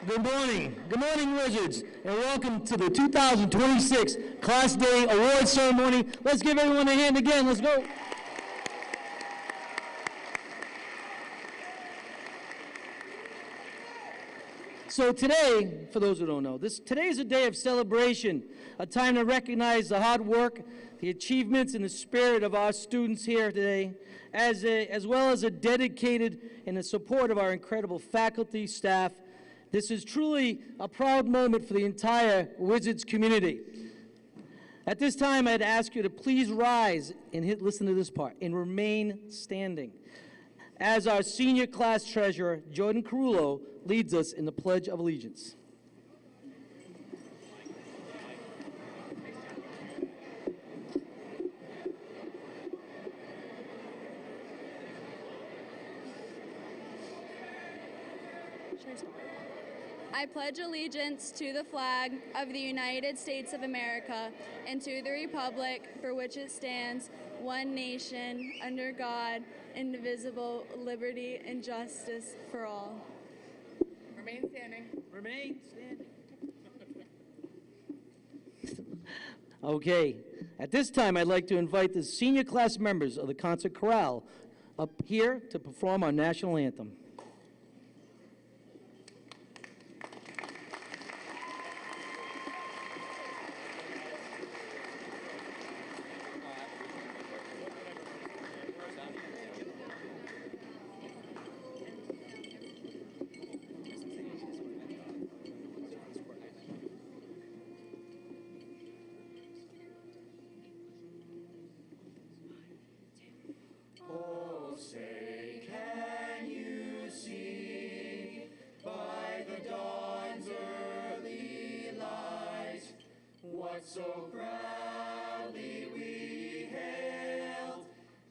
Good morning, Wizards, and welcome to the 2026 Class Day Award Ceremony. Let's give everyone a hand again. Let's go. So today, for those who don't know, today is a day of celebration, a time to recognize the hard work, the achievements, and the spirit of our students here today, as well as a dedicated and the support of our incredible faculty, staff. This is truly a proud moment for the entire Wizards community. At this time, I'd ask you to please rise and listen to this part, and remain standing, as our senior class treasurer, Jordan Carullo, leads us in the Pledge of Allegiance. I pledge allegiance to the flag of the United States of America and to the republic for which it stands, one nation, under God, indivisible, liberty and justice for all. Remain standing. Remain standing. Okay, at this time I'd like to invite the senior class members of the concert chorale up here to perform our national anthem. So proudly we hailed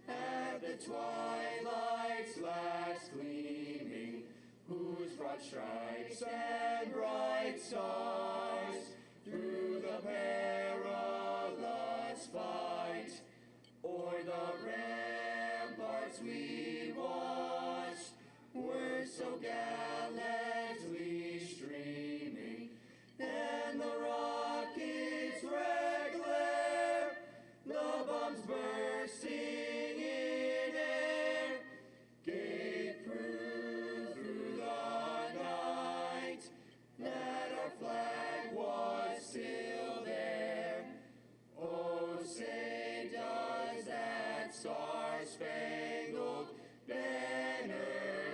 at the twilight's last gleaming, whose broad stripes and bright stars through the perilous fight o'er the ramparts we watched were so gallantly streaming, and the rockets red glare, the bombs bursting in air, gave proof through the night that our flag was still there. Oh, say does that star-spangled banner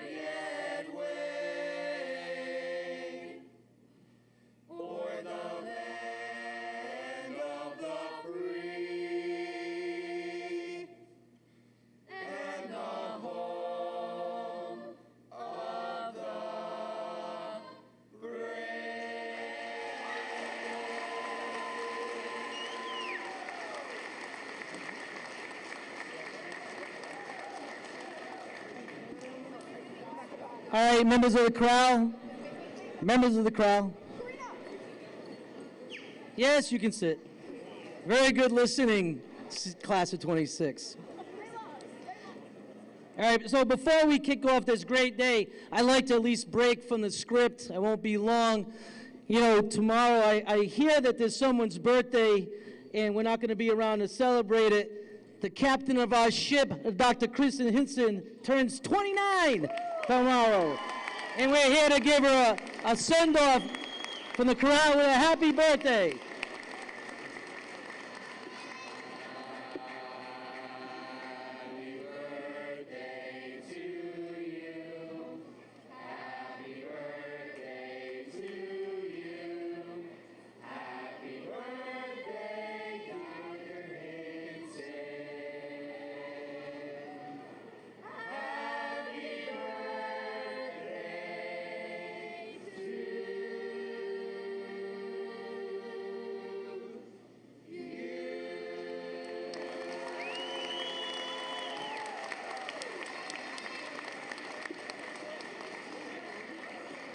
yet wave o'er the land of the free and the home of the brave. All right, members of the crowd. Members of the crowd. Yes, you can sit. Very good listening, class of 26. All right, so before we kick off this great day, I'd like to at least break from the script. I won't be long. You know, tomorrow I hear that there's someone's birthday, and we're not going to be around to celebrate it. The captain of our ship, Dr. Kristen Hinson, turns 29 tomorrow. And we're here to give her a send-off from the crowd with a happy birthday.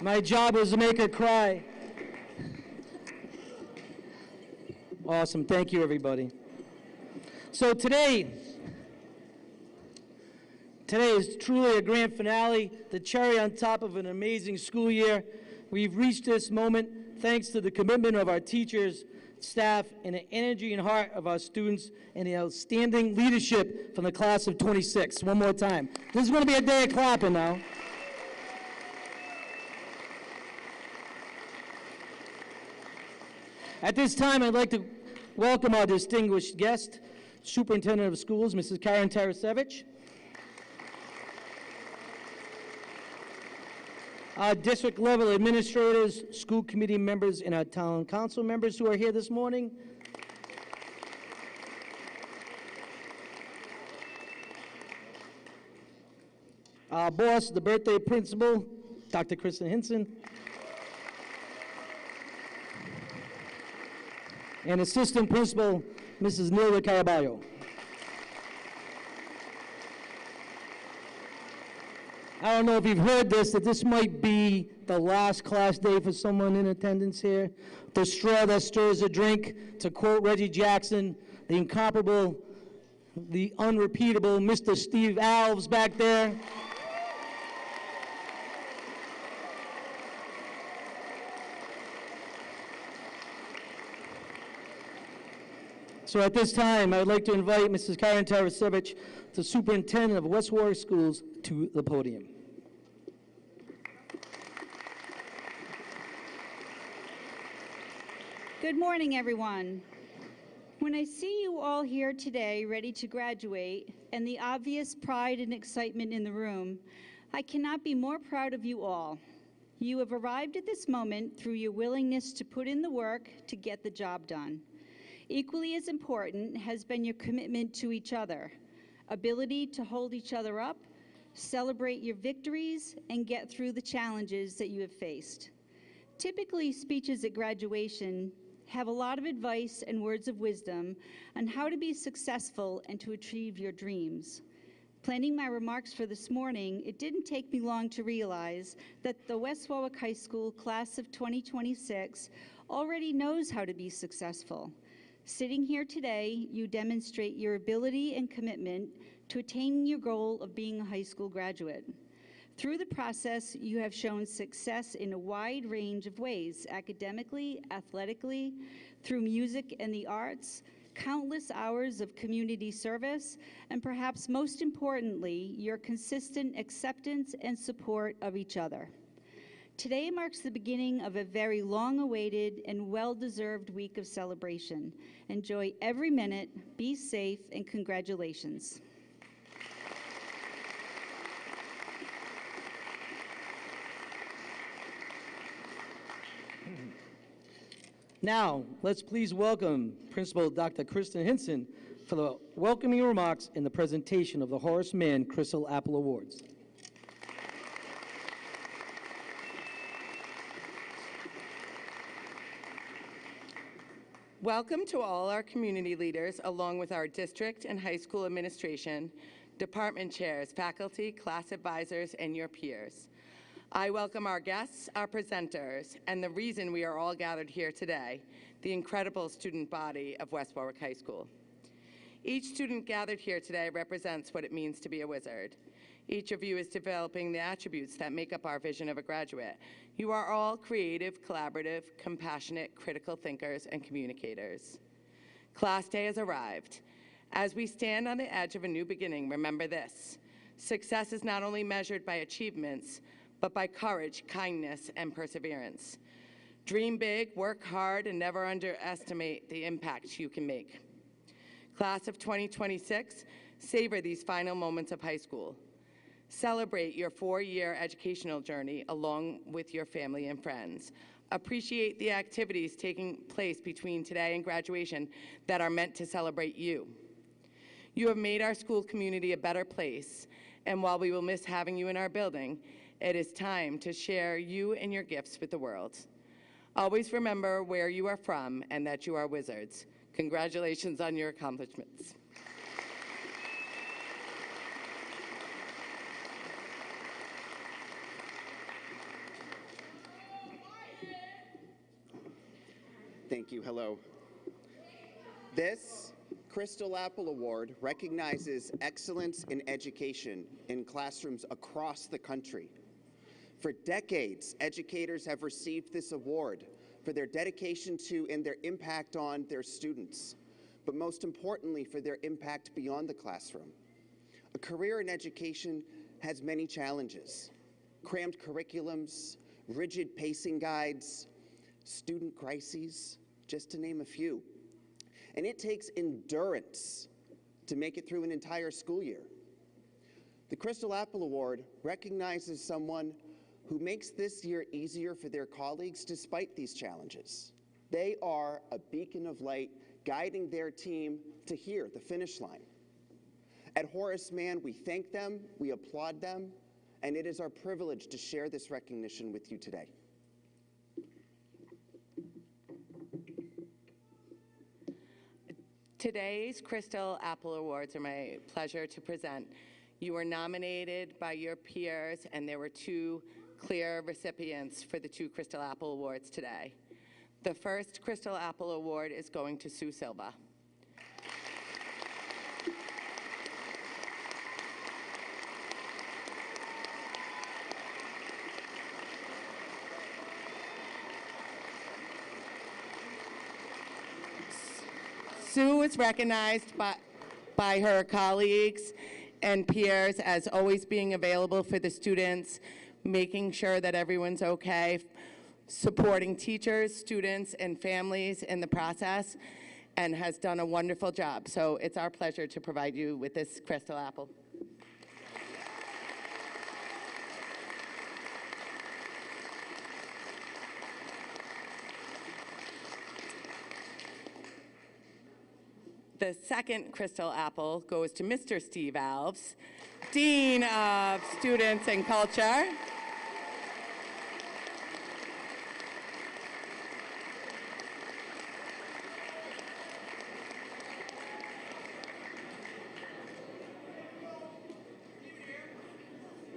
My job was to make her cry. Awesome. Thank you, everybody. So today is truly a grand finale, the cherry on top of an amazing school year. We've reached this moment thanks to the commitment of our teachers, staff, and the energy and heart of our students, and the outstanding leadership from the class of 26. One more time. This is going to be a day of clapping now. At this time, I'd like to welcome our distinguished guest, Superintendent of Schools, Mrs. Karen Tarasevich. Our district level administrators, school committee members, and our town council members who are here this morning. Our boss, the birthday principal, Dr. Kristen Hinson. And assistant principal, Mrs. Nilda Caraballo. I don't know if you've heard this, that this might be the last class day for someone in attendance here. The straw that stirs a drink, to quote Reggie Jackson, the incomparable, the unrepeatable Mr. Steve Alves back there. So at this time, I would like to invite Mrs. Karen Tarasevich, the superintendent of West Warwick Schools, to the podium. Good morning, everyone. When I see you all here today ready to graduate and the obvious pride and excitement in the room, I cannot be more proud of you all. You have arrived at this moment through your willingness to put in the work to get the job done. Equally as important has been your commitment to each other, ability to hold each other up, celebrate your victories, and get through the challenges that you have faced. Typically, speeches at graduation have a lot of advice and words of wisdom on how to be successful and to achieve your dreams. Planning my remarks for this morning, it didn't take me long to realize that the West Warwick High School class of 2026 already knows how to be successful. Sitting here today, you demonstrate your ability and commitment to attaining your goal of being a high school graduate. Through the process, you have shown success in a wide range of ways, academically, athletically, through music and the arts, countless hours of community service, and perhaps most importantly, your consistent acceptance and support of each other. Today marks the beginning of a very long-awaited and well-deserved week of celebration. Enjoy every minute, be safe, and congratulations. Now, let's please welcome Principal Dr. Kristen Hinson for the welcoming remarks and the presentation of the Horace Mann Crystal Apple Awards. Welcome to all our community leaders, along with our district and high school administration, department chairs, faculty, class advisors, and your peers. I welcome our guests, our presenters, and the reason we are all gathered here today, the incredible student body of West Warwick High School. Each student gathered here today represents what it means to be a wizard. Each of you is developing the attributes that make up our vision of a graduate. You are all creative, collaborative, compassionate, critical thinkers and communicators. Class day has arrived. As we stand on the edge of a new beginning, remember this: success is not only measured by achievements, but by courage, kindness, and perseverance. Dream big, work hard, and never underestimate the impact you can make. Class of 2026, savor these final moments of high school. Celebrate your 4-year educational journey along with your family and friends. Appreciate the activities taking place between today and graduation that are meant to celebrate you. You have made our school community a better place, and while we will miss having you in our building, it is time to share you and your gifts with the world. Always remember where you are from and that you are wizards. Congratulations on your accomplishments. Thank you. Hello. This Crystal Apple Award recognizes excellence in education in classrooms across the country. For decades, educators have received this award for their dedication to and their impact on their students, but most importantly, for their impact beyond the classroom. A career in education has many challenges: crammed curriculums, rigid pacing guides, student crises, just to name a few. And it takes endurance to make it through an entire school year. The Crystal Apple Award recognizes someone who makes this year easier for their colleagues despite these challenges. They are a beacon of light guiding their team to here, the finish line. At Horace Mann, we thank them, we applaud them, and it is our privilege to share this recognition with you today. Today's Crystal Apple Awards are my pleasure to present. You were nominated by your peers, and there were two clear recipients for the two Crystal Apple Awards today. The first Crystal Apple Award is going to Sue Silva. Sue is recognized by her colleagues and peers as always being available for the students, making sure that everyone's okay, supporting teachers, students, and families in the process, and has done a wonderful job. So it's our pleasure to provide you with this Crystal Apple. The second Crystal Apple goes to Mr. Steve Alves, Dean of Students and Culture.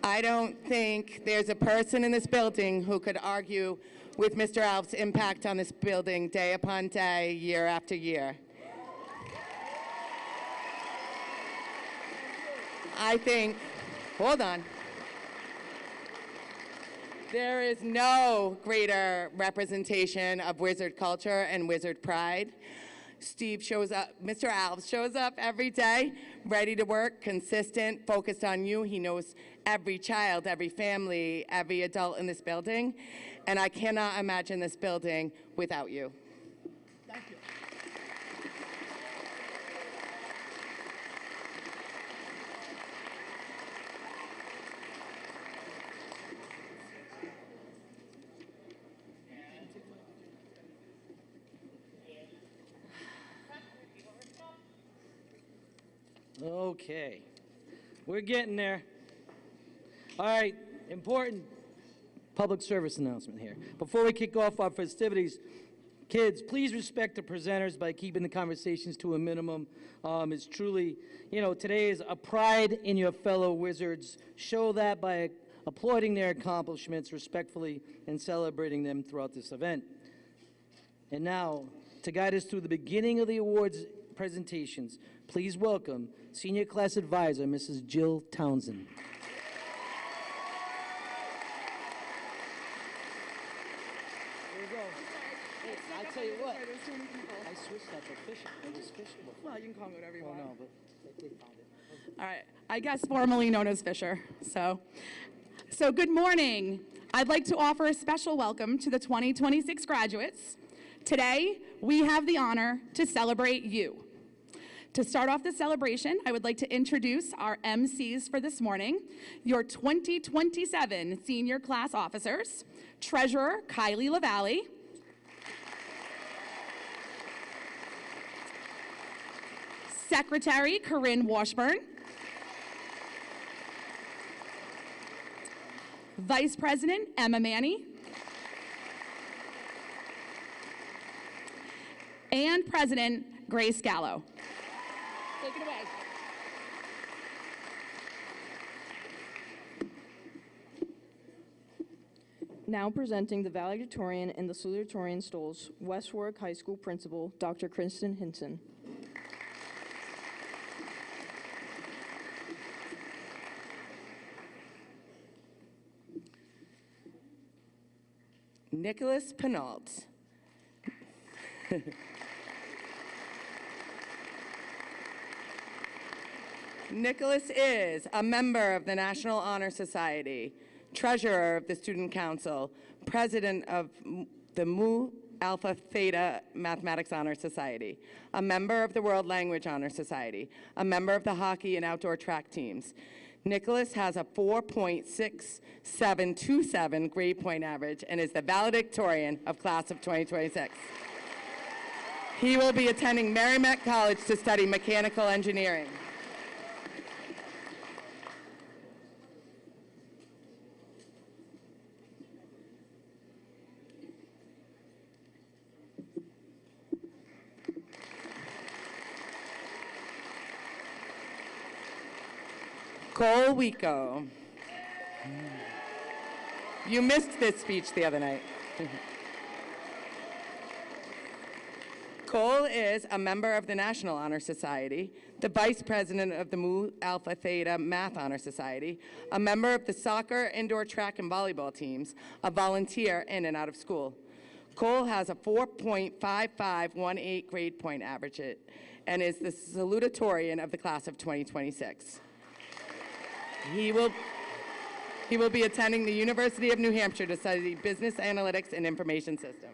I don't think there's a person in this building who could argue with Mr. Alves' impact on this building day upon day, year after year. I think, hold on. There is no greater representation of wizard culture and wizard pride. Steve shows up, Mr. Alves shows up every day, ready to work, consistent, focused on you. He knows every child, every family, every adult in this building, and I cannot imagine this building without you. Thank you. Okay, we're getting there. All right, important public service announcement here. Before we kick off our festivities, kids, please respect the presenters by keeping the conversations to a minimum. It's truly, today is a pride in your fellow wizards. Show that by applauding their accomplishments respectfully and celebrating them throughout this event. And now, to guide us through the beginning of the awards presentations, please welcome Senior Class Advisor, Mrs. Jill Townsend. There you go. Hey, I'll tell you what. I switched that to official. It was official before. Well, you can call me whatever you want. No, but they found it. All right. I guess formerly known as Fisher. So good morning. I'd like to offer a special welcome to the 2026 graduates. Today, we have the honor to celebrate you. To start off the celebration, I would like to introduce our MCs for this morning, your 2027 senior class officers, Treasurer Kylie LaValle, Secretary Corinne Washburn, Vice President Emma Manny, and President Grace Gallo. Take it away. Now presenting the valedictorian and the salutatorian stoles, West Warwick High School Principal, Dr. Kristen Hinson. Nicholas Penault. Nicholas is a member of the National Honor Society, treasurer of the Student Council, president of the Mu Alpha Theta Mathematics Honor Society, a member of the World Language Honor Society, a member of the hockey and outdoor track teams. Nicholas has a 4.6727 grade point average and is the valedictorian of Class of 2026. He will be attending Merrimack College to study mechanical engineering. Cole Wico. You missed this speech the other night. Cole is a member of the National Honor Society, the vice president of the Mu Alpha Theta Math Honor Society, a member of the soccer, indoor track, and volleyball teams, a volunteer in and out of school. Cole has a 4.5518 grade point average and is the salutatorian of the Class of 2026. He will be attending the University of New Hampshire to study business analytics and information systems.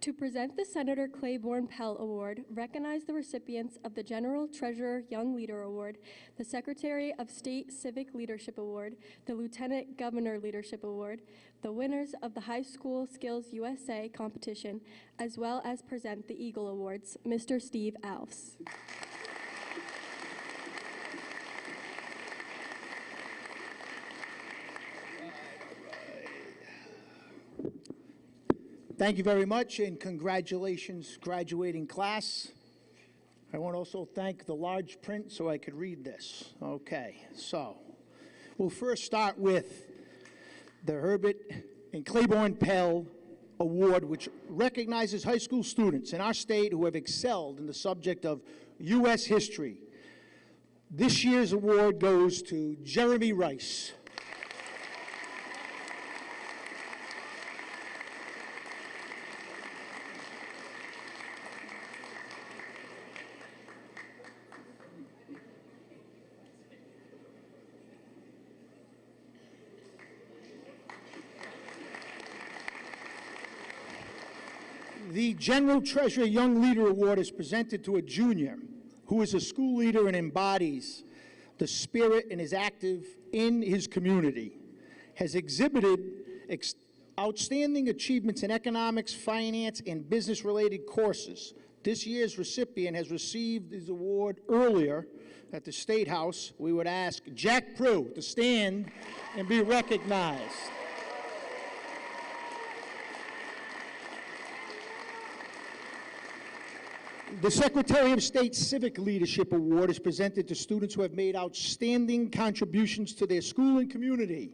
To present the Senator Claiborne Pell Award, recognize the recipients of the General Treasurer Young Leader Award, the Secretary of State Civic Leadership Award, the Lieutenant Governor Leadership Award, the winners of the High School Skills USA competition, as well as present the Eagle Awards. Mr. Steve Alfs. Thank you very much, and congratulations, graduating class. I want to also thank the large print so I could read this. Okay, so we'll first start with the Herbert and Claiborne Pell Award, which recognizes high school students in our state who have excelled in the subject of U.S. history. This year's award goes to Jeremy Rice. The General Treasurer Young Leader Award is presented to a junior who is a school leader and embodies the spirit and is active in his community, has exhibited outstanding achievements in economics, finance, and business-related courses. This year's recipient has received his award earlier at the State House. We would ask Jack Prue to stand and be recognized. The Secretary of State Civic Leadership Award is presented to students who have made outstanding contributions to their school and community,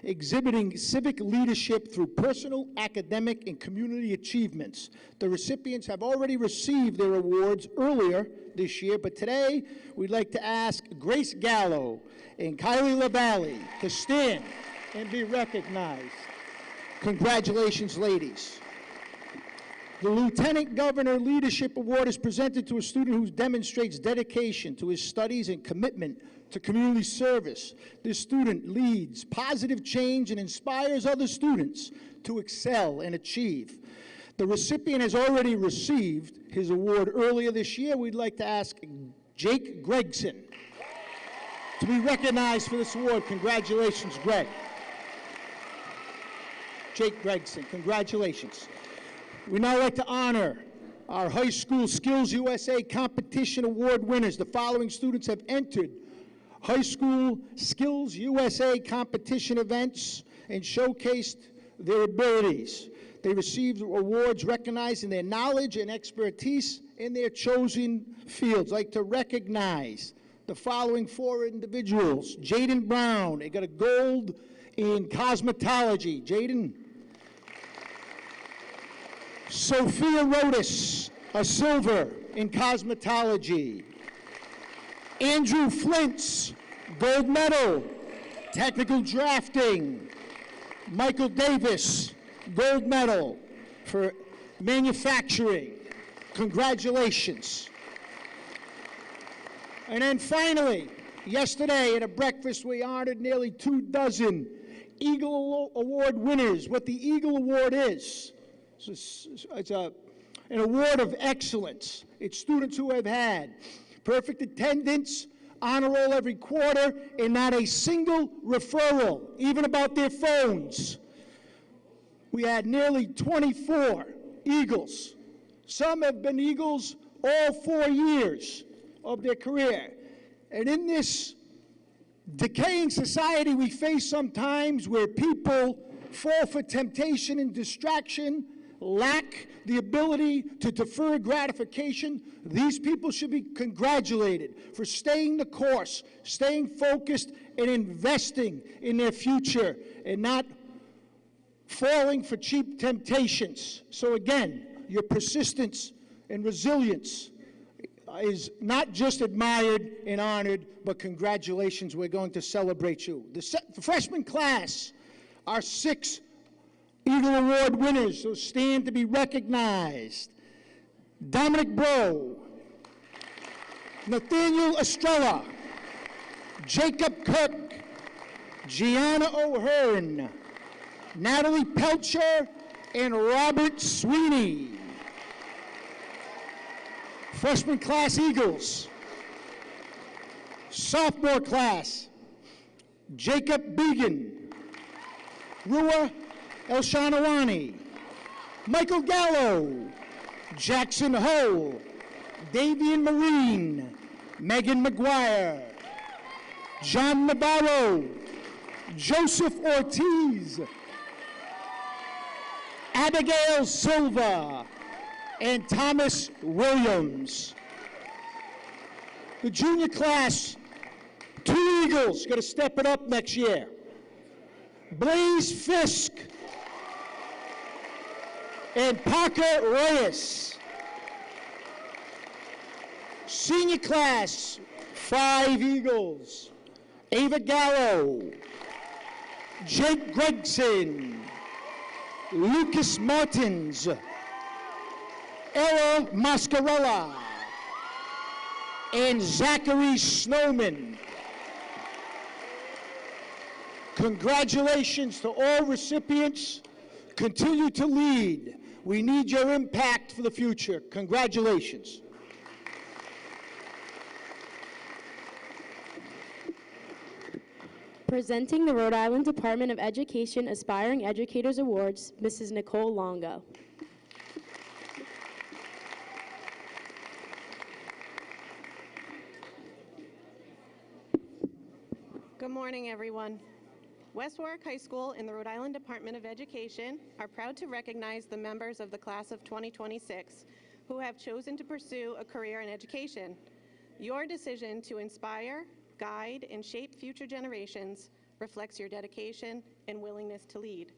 exhibiting civic leadership through personal, academic, and community achievements. The recipients have already received their awards earlier this year, but today we'd like to ask Grace Gallo and Kylie LaValle to stand and be recognized. Congratulations, ladies. The Lieutenant Governor Leadership Award is presented to a student who demonstrates dedication to his studies and commitment to community service. This student leads positive change and inspires other students to excel and achieve. The recipient has already received his award earlier this year. We'd like to ask Jake Gregson to be recognized for this award. Congratulations, Greg. Jake Gregson, congratulations. We'd now like to honor our High School Skills USA Competition Award winners. The following students have entered High School Skills USA competition events and showcased their abilities. They received awards recognizing their knowledge and expertise in their chosen fields. I'd like to recognize the following four individuals. Jaden Brown, they got a gold in cosmetology. Jaden. Sophia Rodas, a silver in cosmetology. Andrew Flintz, gold medal, technical drafting. Michael Davis, gold medal for manufacturing. Congratulations. And then finally, yesterday at a breakfast, we honored nearly 24 Eagle Award winners. What the Eagle Award is, it's an award of excellence. It's students who have had perfect attendance, honor roll every quarter, and not a single referral, even about their phones. We had nearly 24 Eagles. Some have been Eagles all 4 years of their career. And in this decaying society we face sometimes, where people fall for temptation and distraction, lack the ability to defer gratification, these people should be congratulated for staying the course, staying focused, and investing in their future, and not falling for cheap temptations. So again, your persistence and resilience is not just admired and honored, but congratulations, we're going to celebrate you. The freshman class, our 6 Eagle Award winners, so stand to be recognized. Dominic Bro, Nathaniel Estrella, Jacob Cook, Gianna O'Hearn, Natalie Pelcher, and Robert Sweeney. Freshman class Eagles. Sophomore class, Jacob Began, Rua Elshanawani, Michael Gallo, Jackson Ho, Davian Marine, Megan McGuire, John Navarro, Joseph Ortiz, Abigail Silva, and Thomas Williams. The junior class, 2 Eagles, going to step it up next year. Blaze Fisk and Parker Reyes. Senior class, 5 Eagles. Ava Gallo, Jake Gregson, Lucas Martins, Ella Mascarella, and Zachary Snowman. Congratulations to all recipients. Continue to lead. We need your impact for the future. Congratulations. Presenting the Rhode Island Department of Education Aspiring Educators Awards, Mrs. Nicole Longo. Good morning, everyone. West Warwick High School and the Rhode Island Department of Education are proud to recognize the members of the class of 2026 who have chosen to pursue a career in education. Your decision to inspire, guide, and shape future generations reflects your dedication and willingness to lead.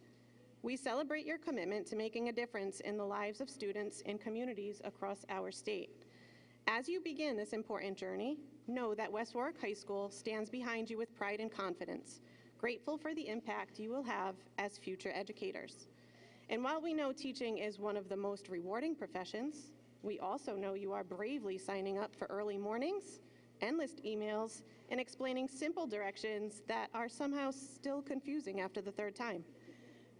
We celebrate your commitment to making a difference in the lives of students and communities across our state. As you begin this important journey, know that West Warwick High School stands behind you with pride and confidence, grateful for the impact you will have as future educators. And while we know teaching is one of the most rewarding professions, we also know you are bravely signing up for early mornings, endless emails, and explaining simple directions that are somehow still confusing after the 3rd time.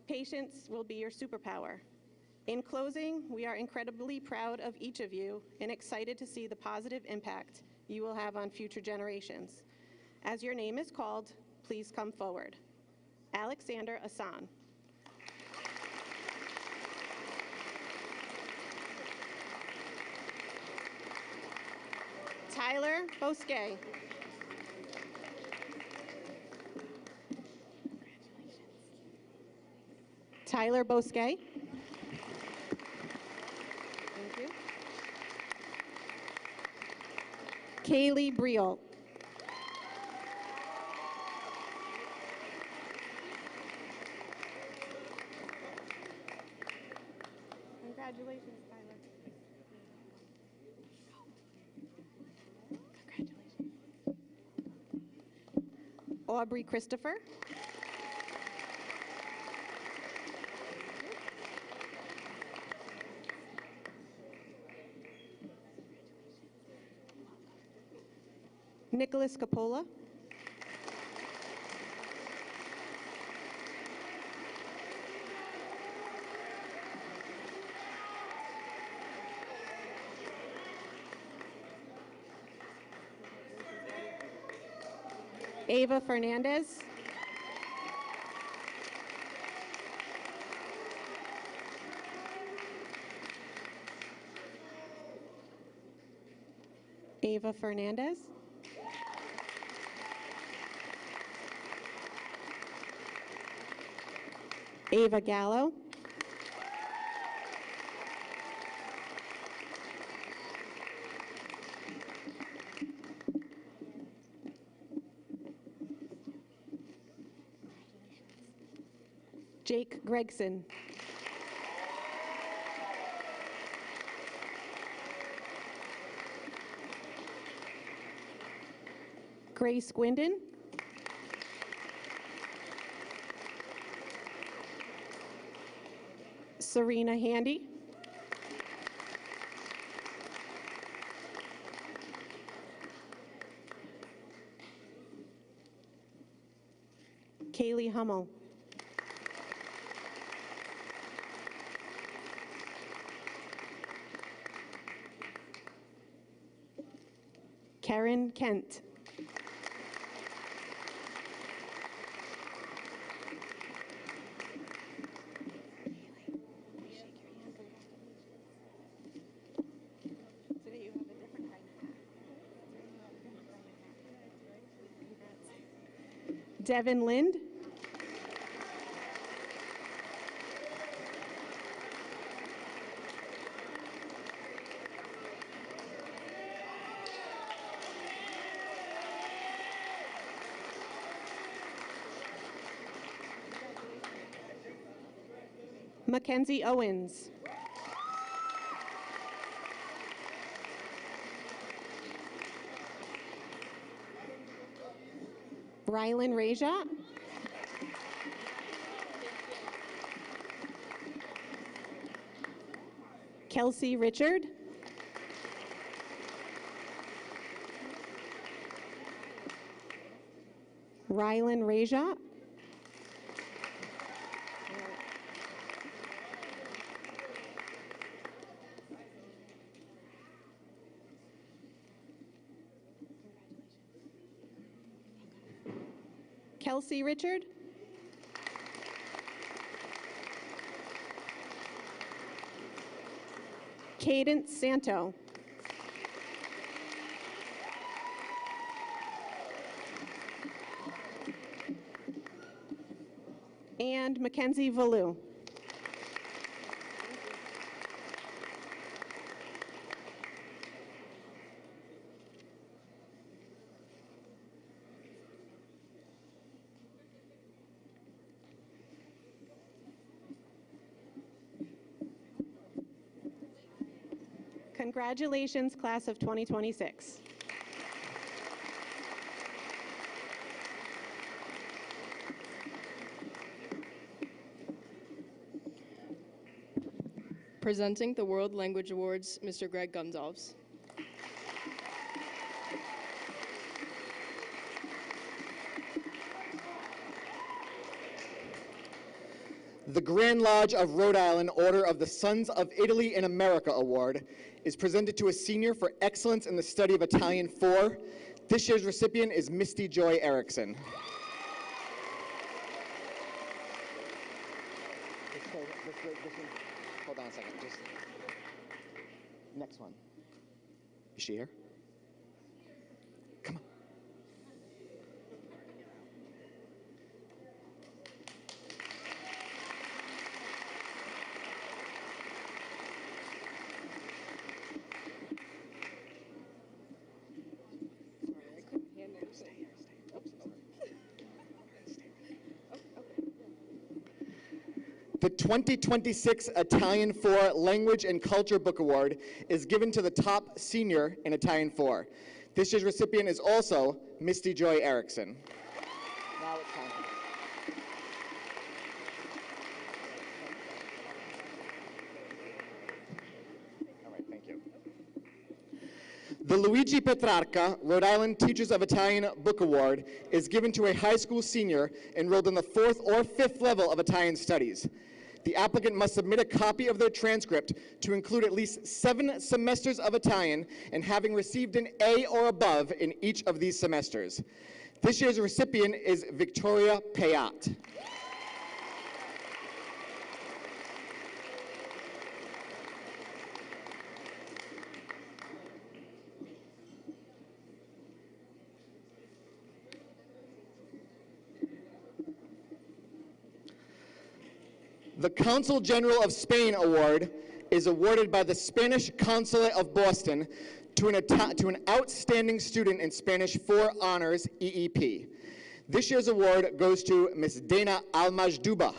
Patience will be your superpower. In closing, we are incredibly proud of each of you and excited to see the positive impact you will have on future generations. As your name is called, please come forward. Alexander Asan. Tyler Bosquet. Tyler Bosquet. Thank you. Kaylee Briel. Congratulations. Aubrey Christopher. Nicholas Capola. Ava Fernandez. Ava Fernandez. Ava Gallo. Jake Gregson. Grace Gwindon. Serena Handy. Kaylee Hummel. Karen Kent. Devin Lind. Mackenzie Owens. Rylan Raja. Kelsey Richard. Rylan Raja. Kelsey Richard. Cadence Santo. And Mackenzie Valu. Congratulations, class of 2026. Presenting the World Language Awards, Mr. Greg Gonzalez. The Grand Lodge of Rhode Island Order of the Sons of Italy in America Award is presented to a senior for excellence in the study of Italian 4. This year's recipient is Misty Joy Erickson. Hold on a second. Next one. Is she here? Come on. The 2026 Italian 4 Language and Culture Book Award is given to the top senior in Italian 4. This year's recipient is also Misty Joy Erickson. now it's time. All right, thank you. The Luigi Petrarca Rhode Island Teachers of Italian Book Award is given to a high school senior enrolled in the 4th or 5th level of Italian studies. The applicant must submit a copy of their transcript to include at least 7 semesters of Italian and having received an A or above in each of these semesters. This year's recipient is Victoria Payat. The Consul General of Spain Award is awarded by the Spanish Consulate of Boston to an outstanding student in Spanish 4 Honors, EEP. This year's award goes to Ms. Dana Almajduba.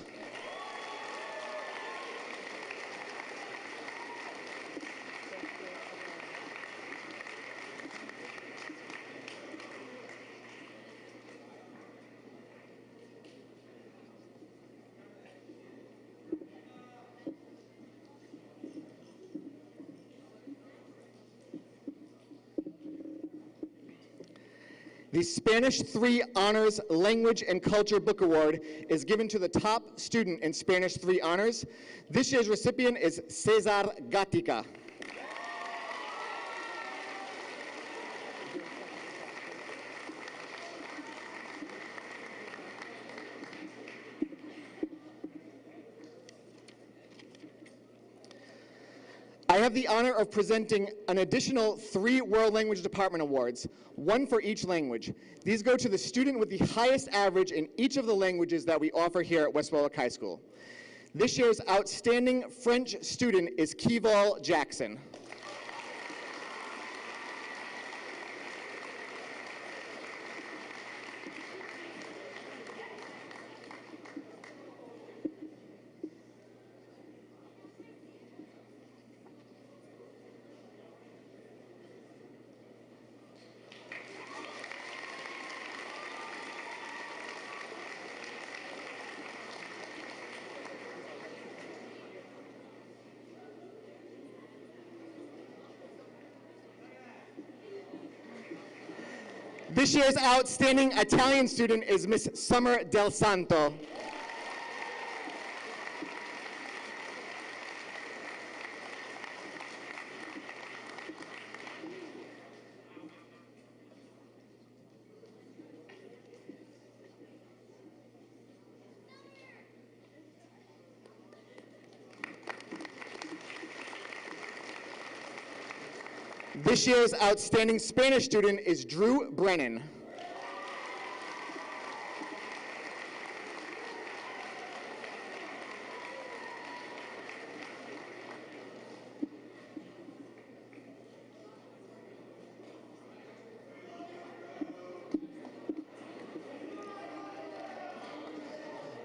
The Spanish 3 Honors Language and Culture Book Award is given to the top student in Spanish 3 Honors. This year's recipient is Cesar Gatica. I have the honor of presenting an additional 3 World Language Department Awards, 1 for each language. These go to the student with the highest average in each of the languages that we offer here at West Warwick High School. This year's outstanding French student is Keval Jackson. This year's outstanding Italian student is Miss Summer Del Santo. This year's outstanding Spanish student is Drew Brennan.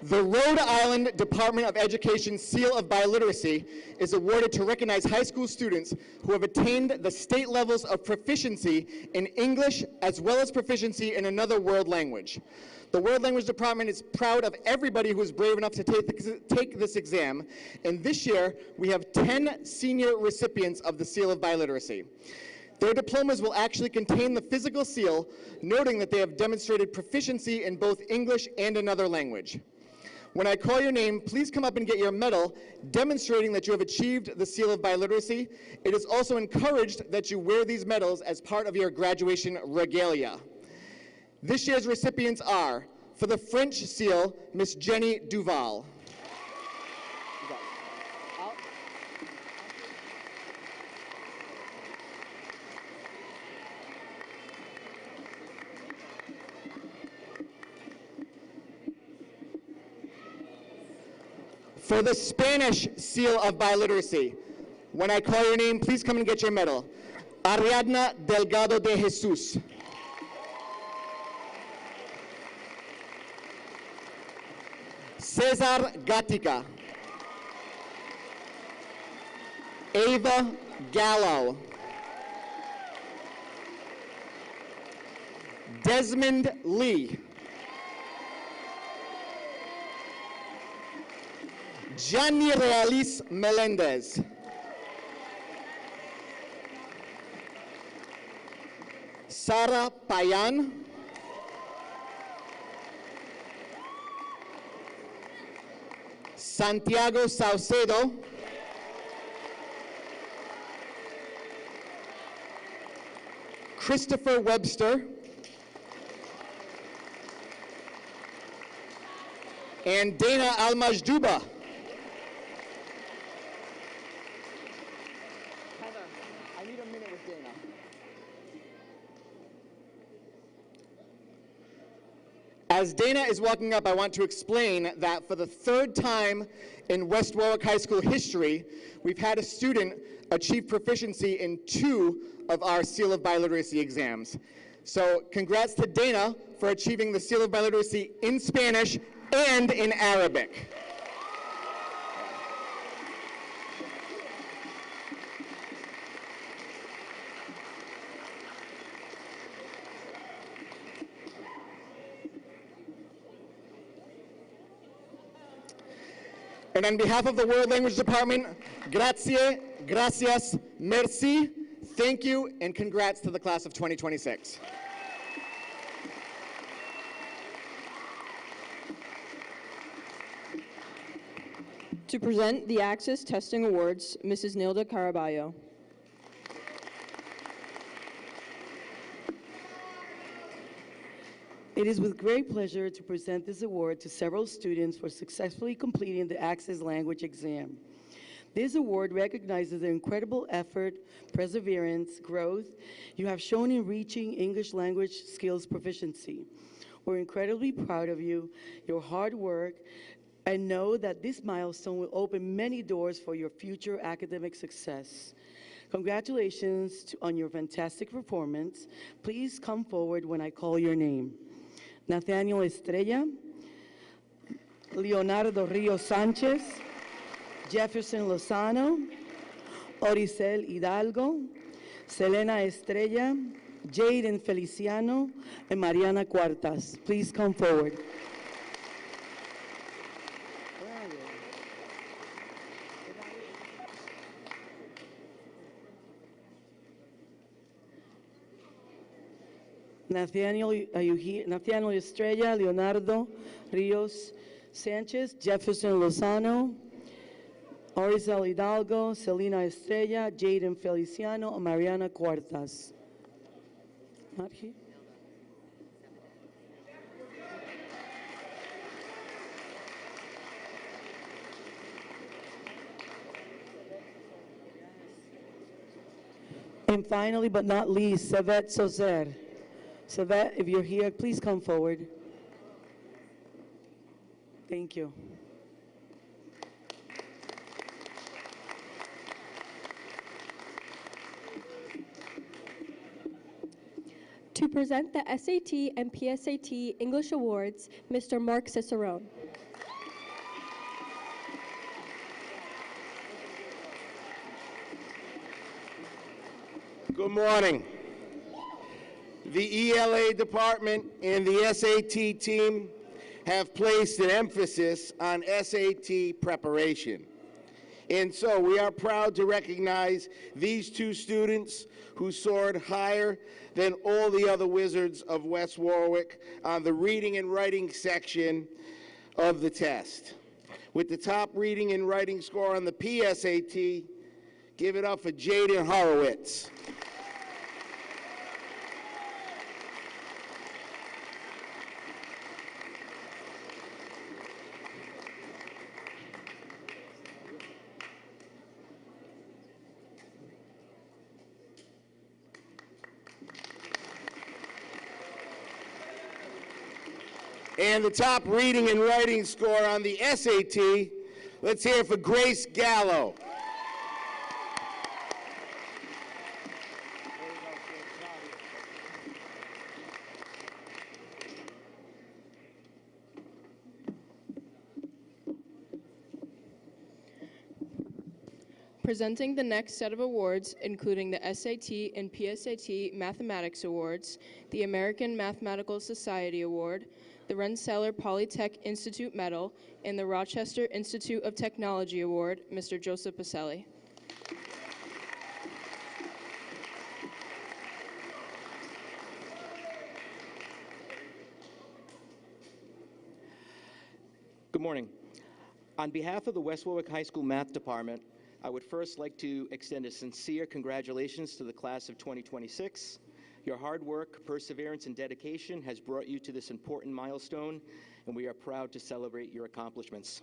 The Rhode Island Department of Education Seal of Biliteracy is awarded to recognize high school students who have attained the state levels of proficiency in English as well as proficiency in another world language. The World Language Department is proud of everybody who is brave enough to take this exam, and this year we have 10 senior recipients of the Seal of Biliteracy. Their diplomas will actually contain the physical seal, noting that they have demonstrated proficiency in both English and another language. When I call your name, please come up and get your medal, demonstrating that you have achieved the Seal of Biliteracy. It is also encouraged that you wear these medals as part of your graduation regalia. This year's recipients are, for the French Seal, Miss Jenny Duval. For the Spanish Seal of Biliteracy, when I call your name, please come and get your medal. Ariadna Delgado de Jesus. Cesar Gatica. Ava Gallo. Desmond Lee. Gianni Realis Melendez. Sara Payan. Santiago Saucedo. Christopher Webster. And Dana Almajduba. Heather, I need a minute with Dana. As Dana is walking up, I want to explain that for the third time in West Warwick High School history, we've had a student achieve proficiency in 2 of our Seal of Biliteracy exams. So congrats to Dana for achieving the Seal of Biliteracy in Spanish and in Arabic. And on behalf of the World Language Department, grazie, gracias, merci, thank you, and congrats to the class of 2026. To present the Access Testing Awards, Mrs. Nilda Caraballo. It is with great pleasure to present this award to several students for successfully completing the Access Language exam. This award recognizes the incredible effort, perseverance, growth you have shown in reaching English language skills proficiency. We're incredibly proud of you, your hard work, and know that this milestone will open many doors for your future academic success. Congratulations on your fantastic performance. Please come forward when I call your name. Nathaniel Estrella, Leonardo Rio Sanchez, Jefferson Lozano, Oricel Hidalgo, Selena Estrella, Jaden Feliciano, and Mariana Cuartas. Please come forward. Nathaniel, are you here? Nathaniel Estrella, Leonardo Rios Sanchez, Jefferson Lozano, Oricel Hidalgo, Selena Estrella, Jaden Feliciano, and Mariana Cuartas. Not here? And finally, but not least, Savet Sozer. Savet, if you're here, please come forward. Thank you. To present the SAT and PSAT English Awards, Mr. Mark Cicerone. Good morning. The ELA department and the SAT team have placed an emphasis on SAT preparation. And so we are proud to recognize these 2 students who soared higher than all the other wizards of West Warwick on the reading and writing section of the test. With the top reading and writing score on the PSAT, give it up for Jaden Horowitz. And the top reading and writing score on the SAT, let's hear it for Grace Gallo. Presenting the next set of awards, including the SAT and PSAT Mathematics Awards, the American Mathematical Society Award, the Rensselaer Polytech Institute Medal, and the Rochester Institute of Technology Award, Mr. Joseph Pacelli. Good morning. On behalf of the West Warwick High School Math Department, I would first like to extend a sincere congratulations to the class of 2026. Your hard work, perseverance, and dedication has brought you to this important milestone, and we are proud to celebrate your accomplishments.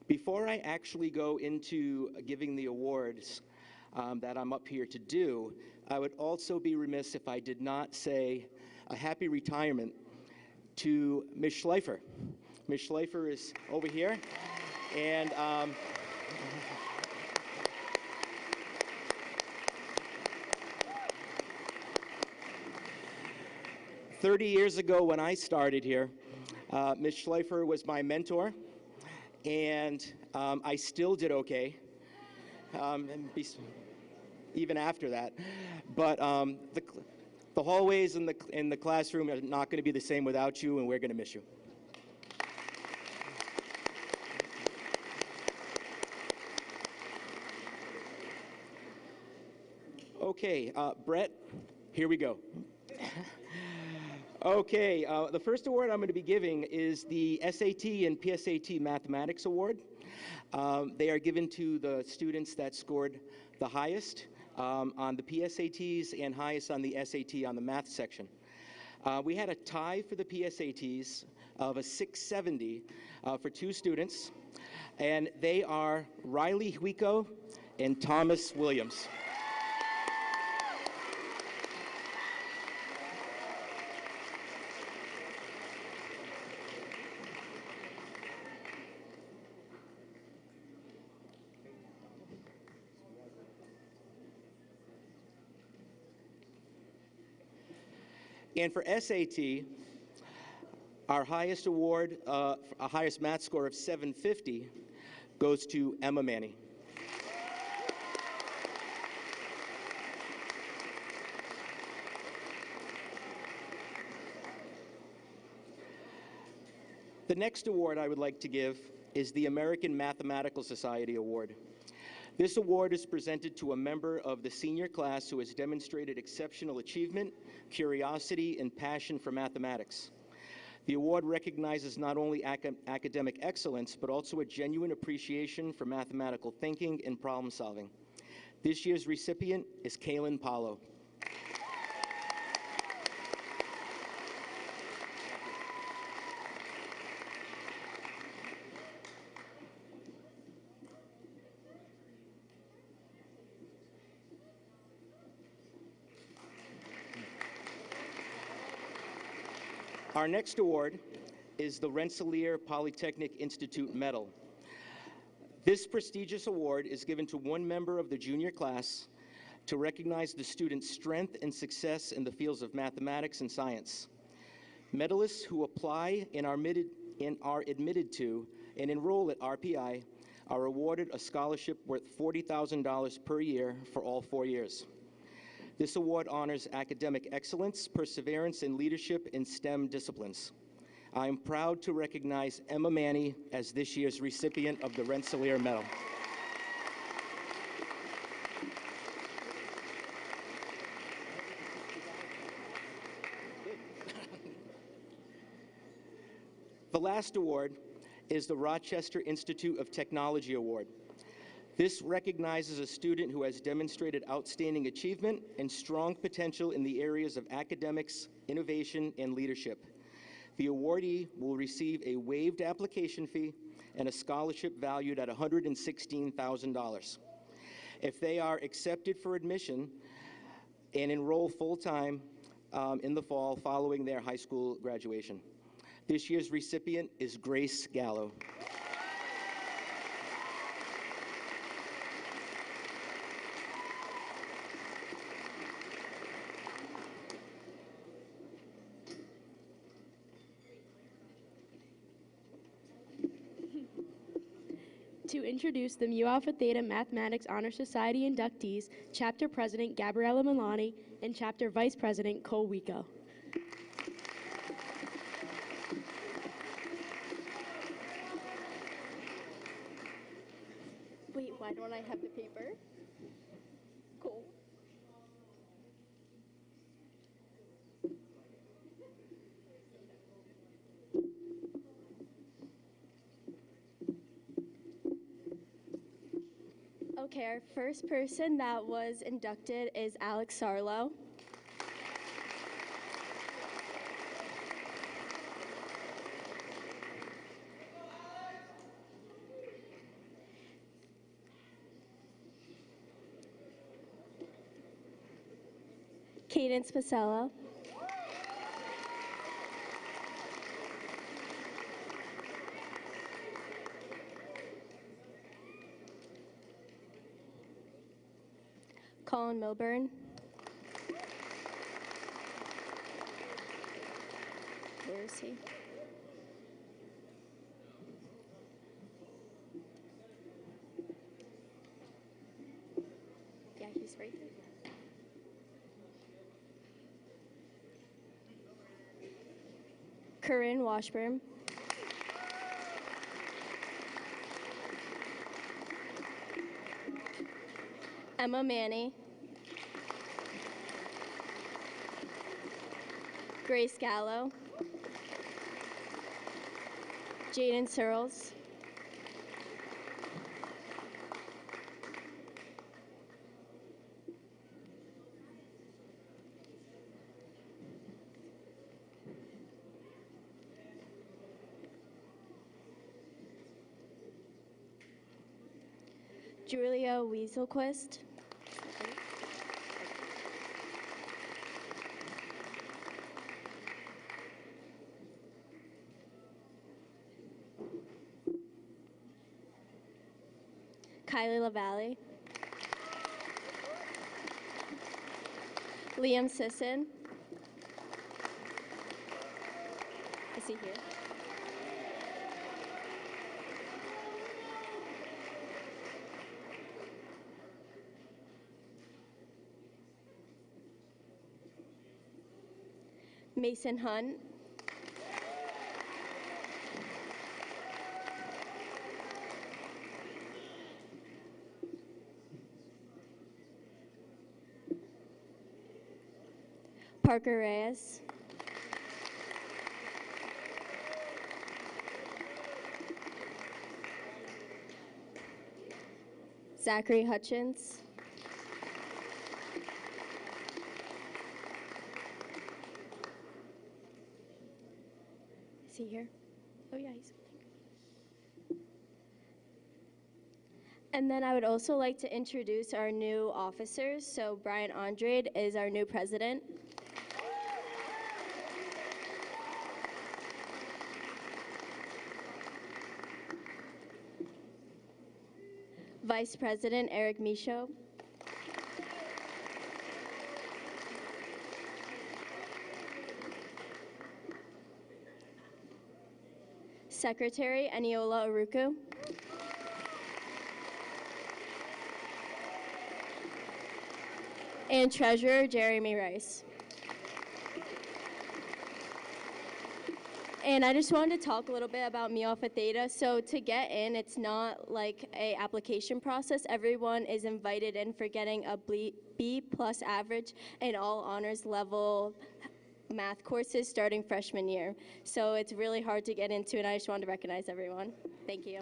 Before I actually go into giving the awards that I'm up here to do, I would also be remiss if I did not say a happy retirement to Ms. Schleifer. Ms. Schleifer is over here, and 30 years ago when I started here, Ms. Schleifer was my mentor, and I still did okay, even after that. But the hallways in the classroom are not going to be the same without you, and we're going to miss you. Okay, Brett, here we go. Okay, the first award I'm going to be giving is the SAT and PSAT Mathematics Award. They are given to the students that scored the highest on the PSATs and highest on the SAT on the math section. We had a tie for the PSATs of a 670 for two students, and they are Riley Huico and Thomas Williams. And for SAT, our highest award, a highest math score of 750, goes to Emma Manny. The next award I would like to give is the American Mathematical Society Award. This award is presented to a member of the senior class who has demonstrated exceptional achievement, curiosity, and passion for mathematics. The award recognizes not only academic excellence, but also a genuine appreciation for mathematical thinking and problem solving. This year's recipient is Kaylin Paulo. Our next award is the Rensselaer Polytechnic Institute Medal. This prestigious award is given to one member of the junior class to recognize the student's strength and success in the fields of mathematics and science. Medalists who apply and are admitted to and enroll at RPI are awarded a scholarship worth $40,000 per year for all 4 years. This award honors academic excellence, perseverance, and leadership in STEM disciplines. I am proud to recognize Emma Manny as this year's recipient of the Rensselaer Medal. The last award is the Rochester Institute of Technology Award. This recognizes a student who has demonstrated outstanding achievement and strong potential in the areas of academics, innovation, and leadership. The awardee will receive a waived application fee and a scholarship valued at $116,000. If they are accepted for admission and enroll full-time in the fall following their high school graduation. This year's recipient is Grace Gallo. to introduce the Mu Alpha Theta Mathematics Honor Society inductees, Chapter President Gabriella Milani and Chapter Vice President Cole Wico. Wait, why don't I have the paper? Cool. Okay, our first person that was inducted is Alex Sarlo. Cadence Pacello. Colin Milburn. Where is he? Yeah, he's right there. Corinne Washburn. Emma Manny. Grace Gallo. Jaden Searles. Julia Wieselquist. Kylie LaValle. Liam Sisson. Is he here? Mason Hunt. Parker Reyes. Zachary Hutchins. Is he here? Oh yeah, he's. And then I would also like to introduce our new officers. So Brian Andrade is our new president. Vice President Eric Michaud. Secretary Eniola Aruku. And Treasurer Jeremy Rice. And I just wanted to talk a little bit about Mu Alpha Theta. So to get in, it's not like a application process. Everyone is invited in for getting a B+ average in all honors level math courses starting freshman year. So it's really hard to get into, and I just wanted to recognize everyone. Thank you.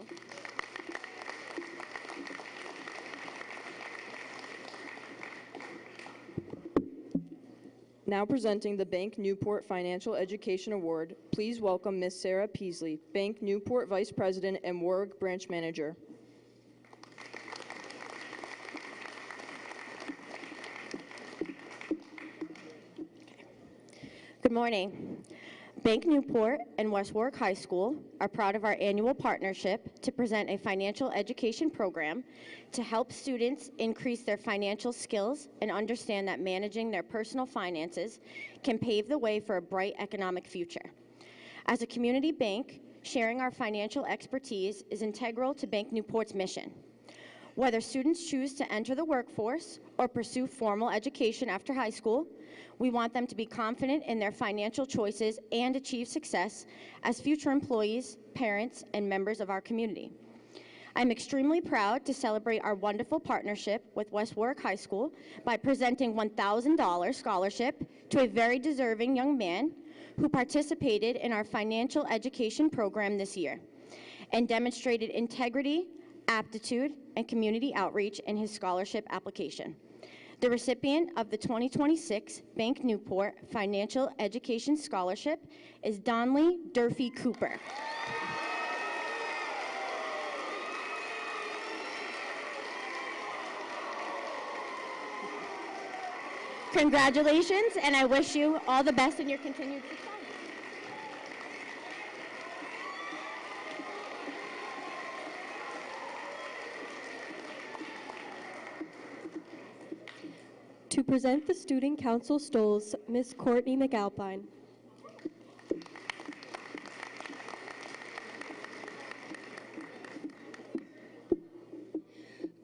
Now presenting the Bank Newport Financial Education Award, please welcome Ms. Sarah Peasley, Bank Newport Vice President and Warwick Branch Manager. Good morning. Bank Newport and West Warwick High School are proud of our annual partnership to present a financial education program to help students increase their financial skills and understand that managing their personal finances can pave the way for a bright economic future. As a community bank, Sharing our financial expertise is integral to Bank Newport's mission. Whether students choose to enter the workforce or pursue formal education after high school, we want them to be confident in their financial choices and achieve success as future employees, parents, and members of our community. I'm extremely proud to celebrate our wonderful partnership with West Warwick High School by presenting $1,000 scholarship to a very deserving young man who participated in our financial education program this year and demonstrated integrity, aptitude, and community outreach in his scholarship application. The recipient of the 2026 Bank Newport Financial Education Scholarship is Donley Durfee Cooper. Congratulations, and I wish you all the best in your continued success. To present the Student Council stoles, Ms. Courtney McAlpine.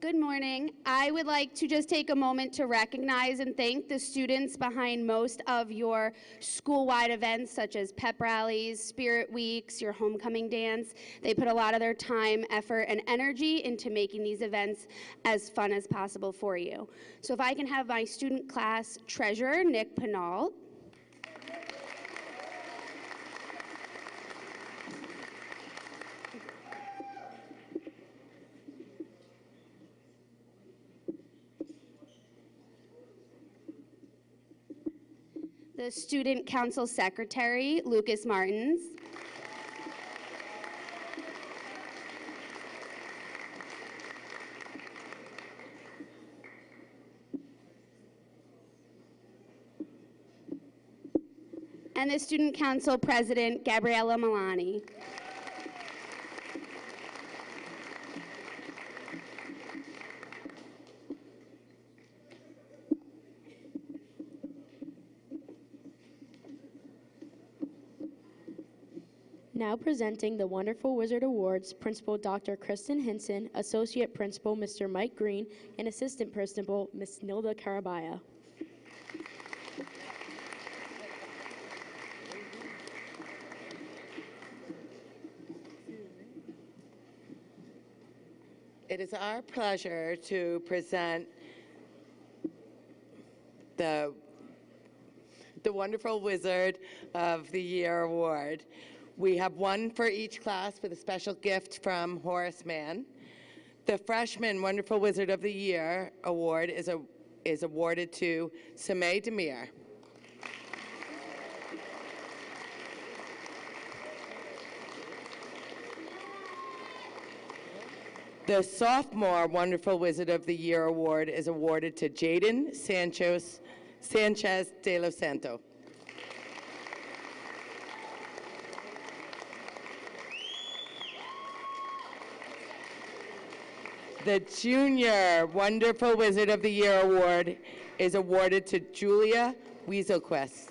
Good morning. I would like to just take a moment to recognize and thank the students behind most of your school-wide events, such as pep rallies, spirit weeks, your homecoming dance. They put a lot of their time, effort, and energy into making these events as fun as possible for you. So if I can have my student class treasurer, Nick Pinal. The Student Council Secretary, Lucas Martins. And the Student Council President, Gabriella Milani. Now presenting the Wonderful Wizard Awards, Principal Dr. Kristen Hinson, Associate Principal Mr. Mike Green, and Assistant Principal Ms. Nilda Carabaya. It is our pleasure to present the Wonderful Wizard of the Year Award. We have one for each class with a special gift from Horace Mann. The Freshman Wonderful Wizard of the Year Award is awarded to Samay Demir. The Sophomore Wonderful Wizard of the Year Award is awarded to Jaden Sanchez de los Santos. The Junior Wonderful Wizard of the Year Award is awarded to Julia Weaselquist.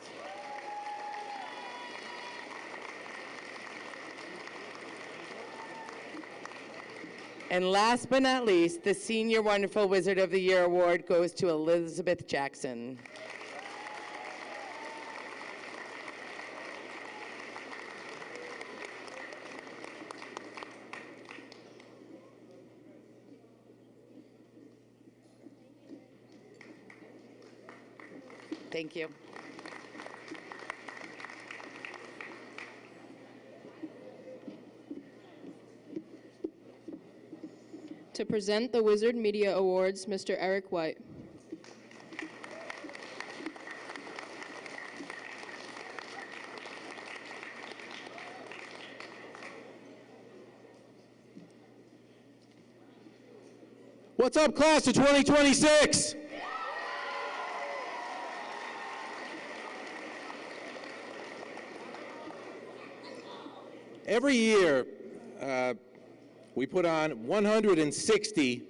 And last but not least, the Senior Wonderful Wizard of the Year Award goes to Elizabeth Jackson. Thank you. To present the Wizard Media Awards, Mr. Eric White. What's up, class of 2026? Every year, we put on 160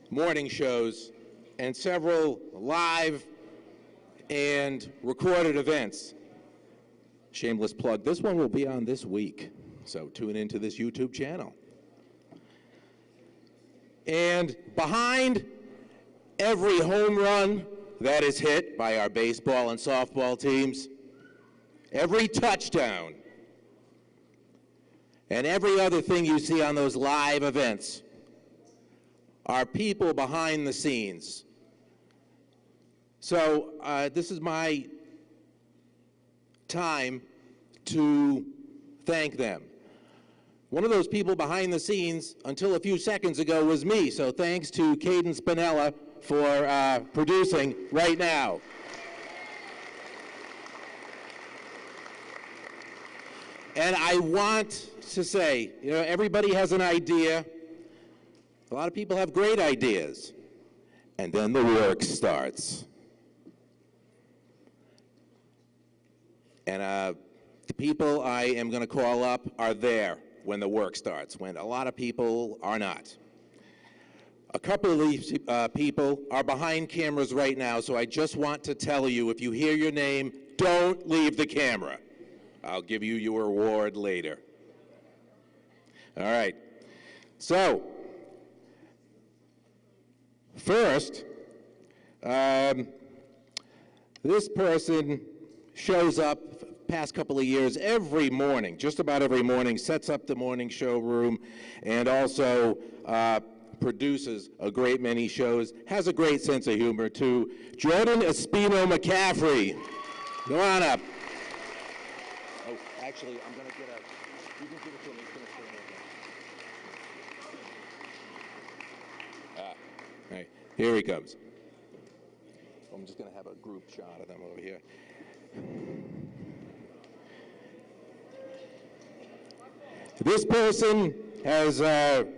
morning shows and several live and recorded events. shameless plug, this one will be on this week, so tune into this YouTube channel. And behind every home run that is hit by our baseball and softball teams, every touchdown, and every other thing you see on those live events are people behind the scenes. So this is my time to thank them. One of those people behind the scenes until a few seconds ago was me, so thanks to Caden Spinella for producing right now. And I want to say, you know, everybody has an idea. A lot of people have great ideas. And then the work starts. And the people I am going to call up are there when the work starts, when a lot of people are not. A couple of these people are behind cameras right now, so I just want to tell you, if you hear your name, don't leave the camera. I'll give you your award later. All right. So, first, this person shows up past couple of years every morning, just about every morning, sets up the morning show room, and also produces a great many shows, has a great sense of humor too. Jordan Espino McCaffrey, come on up. Oh, actually, I'm going to get a, you can give it to me, it's going to stay there. All right, here he comes. I'm just going to have a group shot of them over here. This person has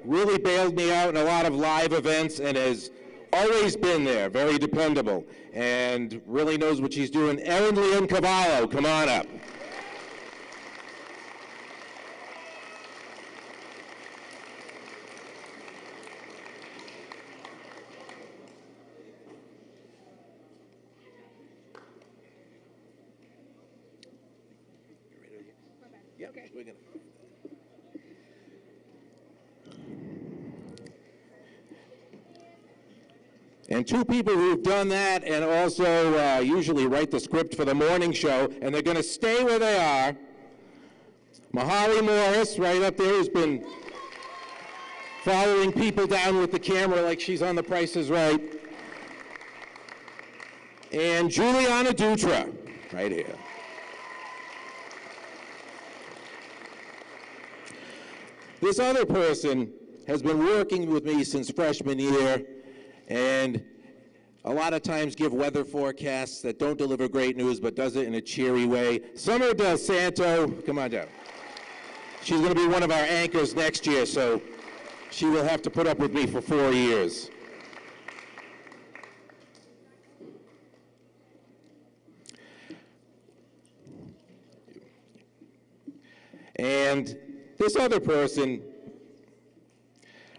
really bailed me out in a lot of live events and has always been there, very dependable, and really knows what she's doing. Erin Leon Cavallo, come on up. Yep, we're gonna. And two people who've done that and also usually write the script for the morning show, and they're going to stay where they are. Mahali Morris, right up there, who's been following people down with the camera like she's on The Price is Right. And Juliana Dutra, right here. This other person has been working with me since freshman year, and a lot of times give weather forecasts that don't deliver great news, but does it in a cheery way. Summer Del Santo, come on down. She's going to be one of our anchors next year, so she will have to put up with me for 4 years. And this other person,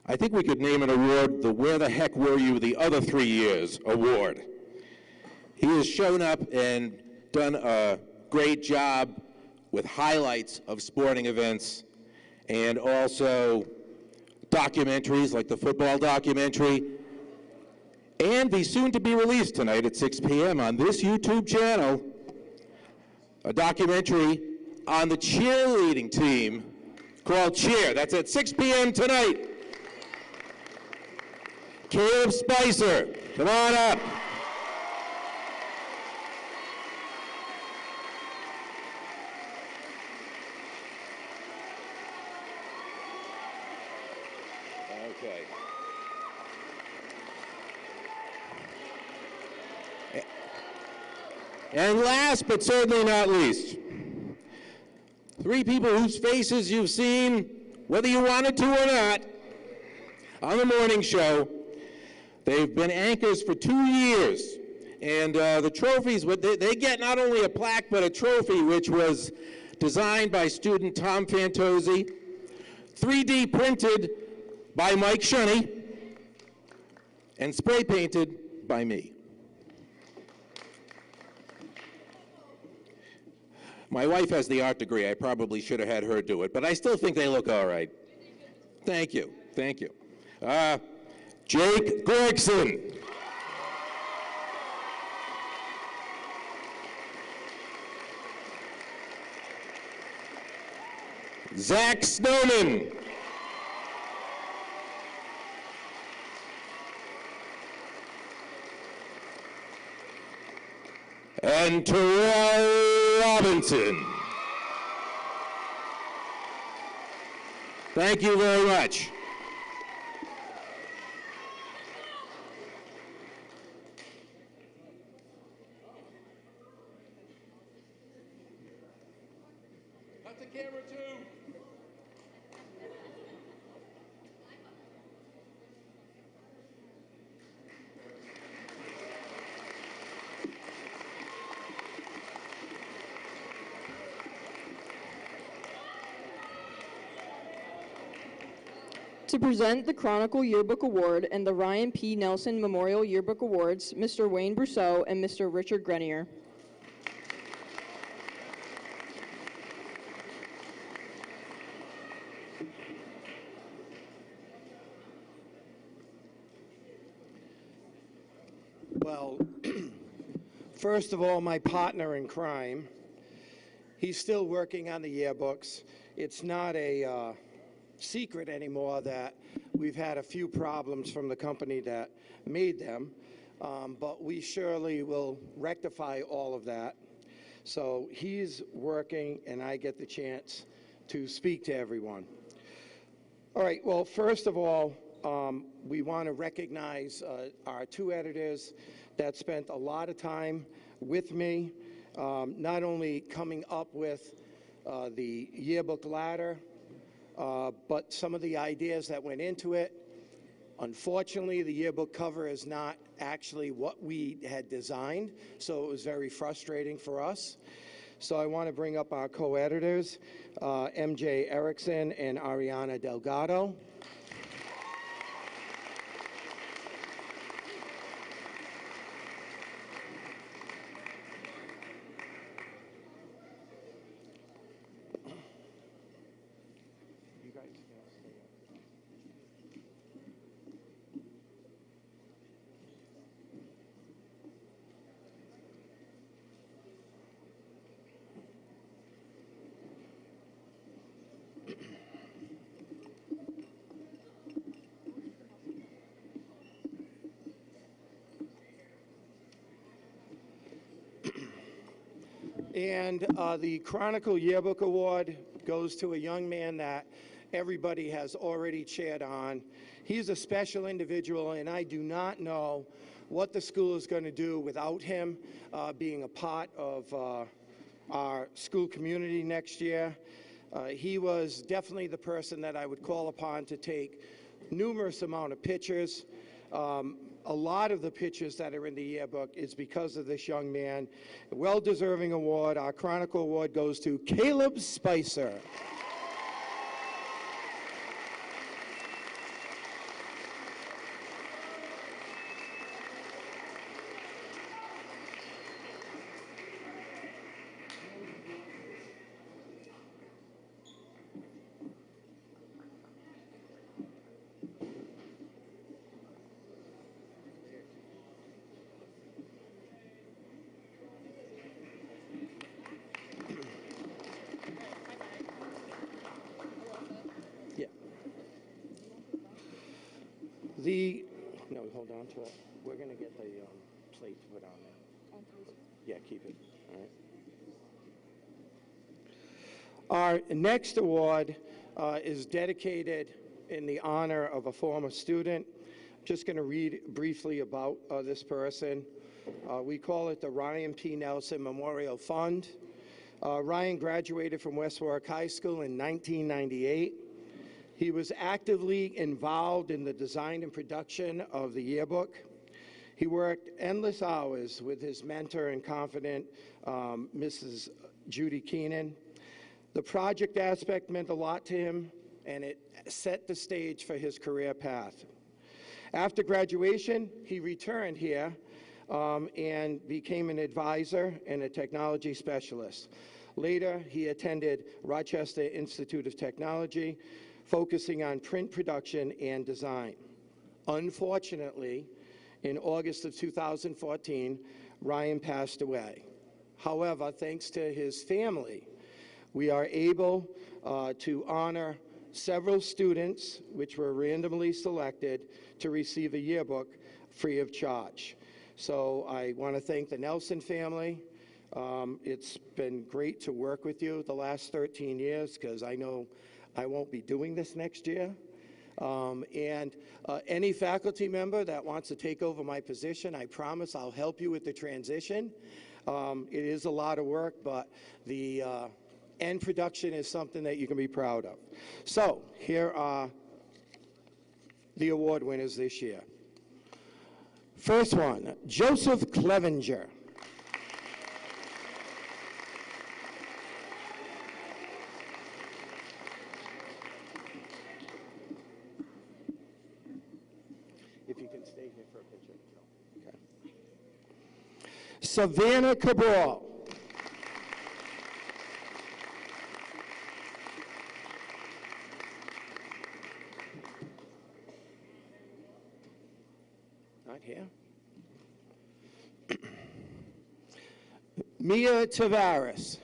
I think we could name an award the Where the Heck Were You the Other 3 Years award. He has shown up and done a great job with highlights of sporting events and also documentaries like the football documentary and the soon-to-be-released tonight at 6 p.m. on this YouTube channel, a documentary on the cheerleading team called Cheer. That's at 6 p.m. tonight. Caleb Spicer, come on up. Okay. And last but certainly not least, 3 people whose faces you've seen, whether you wanted to or not, on the morning show. They've been anchors for 2 years, and the trophies, they get not only a plaque, but a trophy, which was designed by student Tom Fantozzi, 3D printed by Mike Shunny, and spray painted by me. My wife has the art degree. I probably should have had her do it, but I still think they look all right. Thank you. Thank you. Jake Gregson. Zach Snowman. And Terrell Robinson. Thank you very much. Cut the camera too. To present the Chronicle Yearbook Award and the Ryan P. Nelson Memorial Yearbook Awards, Mr. Wayne Brousseau and Mr. Richard Grenier. Well, first of all, my partner in crime, he's still working on the yearbooks. It's not a secret anymore that we've had a few problems from the company that made them, but we surely will rectify all of that. So he's working, and I get the chance to speak to everyone. All right, well, first of all, we want to recognize our two editors that spent a lot of time with me, not only coming up with the yearbook ladder, but some of the ideas that went into it. Unfortunately, the yearbook cover is not actually what we had designed, so it was very frustrating for us. So I want to bring up our co-editors, MJ Erickson and Ariana Delgado. And the Chronicle Yearbook Award goes to a young man that everybody has already cheered on. He's a special individual, and I do not know what the school is going to do without him being a part of our school community next year. He was definitely the person that I would call upon to take numerous amount of pictures. A lot of the pictures that are in the yearbook is because of this young man. A well-deserving award. Our Chronicle Award goes to Caleb Spicer. No, hold on to it. We're going to get the plate to put on there. Yeah, keep it. All right. Our next award is dedicated in the honor of a former student. I'm just going to read briefly about this person. We call it the Ryan P. Nelson Memorial Fund. Ryan graduated from West Warwick High School in 1998. He was actively involved in the design and production of the yearbook. He worked endless hours with his mentor and confidant, Mrs. Judy Keenan. The project aspect meant a lot to him, and it set the stage for his career path. After graduation, he returned here and became an advisor and a technology specialist. Later, he attended Rochester Institute of Technology, focusing on print production and design. Unfortunately, in August of 2014, Ryan passed away. However, thanks to his family, we are able to honor several students, which were randomly selected, to receive a yearbook free of charge. So I want to thank the Nelson family. It's been great to work with you the last 13 years, because I know I won't be doing this next year. And any faculty member that wants to take over my position, I promise I'll help you with the transition. It is a lot of work, but the end production is something that you can be proud of. So here are the award winners this year. First one, Joseph Clevenger. If you can stay here for a picture. Okay. Savannah Cabral. Not here. Mia Tavares.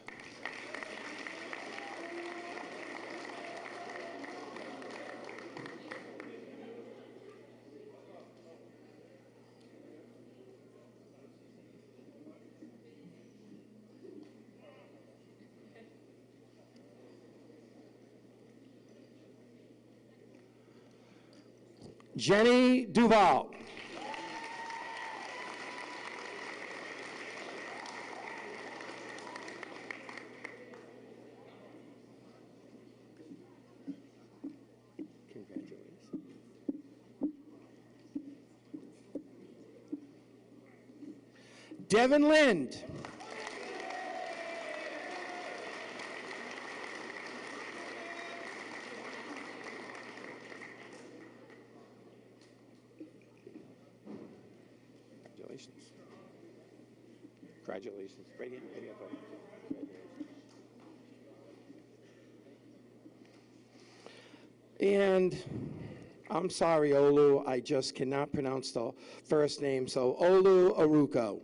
Jenny Duval. Congratulations. Devin Lind. Congratulations. Congratulations. Right here, buddy. And I'm sorry, Olu, I just cannot pronounce the first name, so Olu Aruko.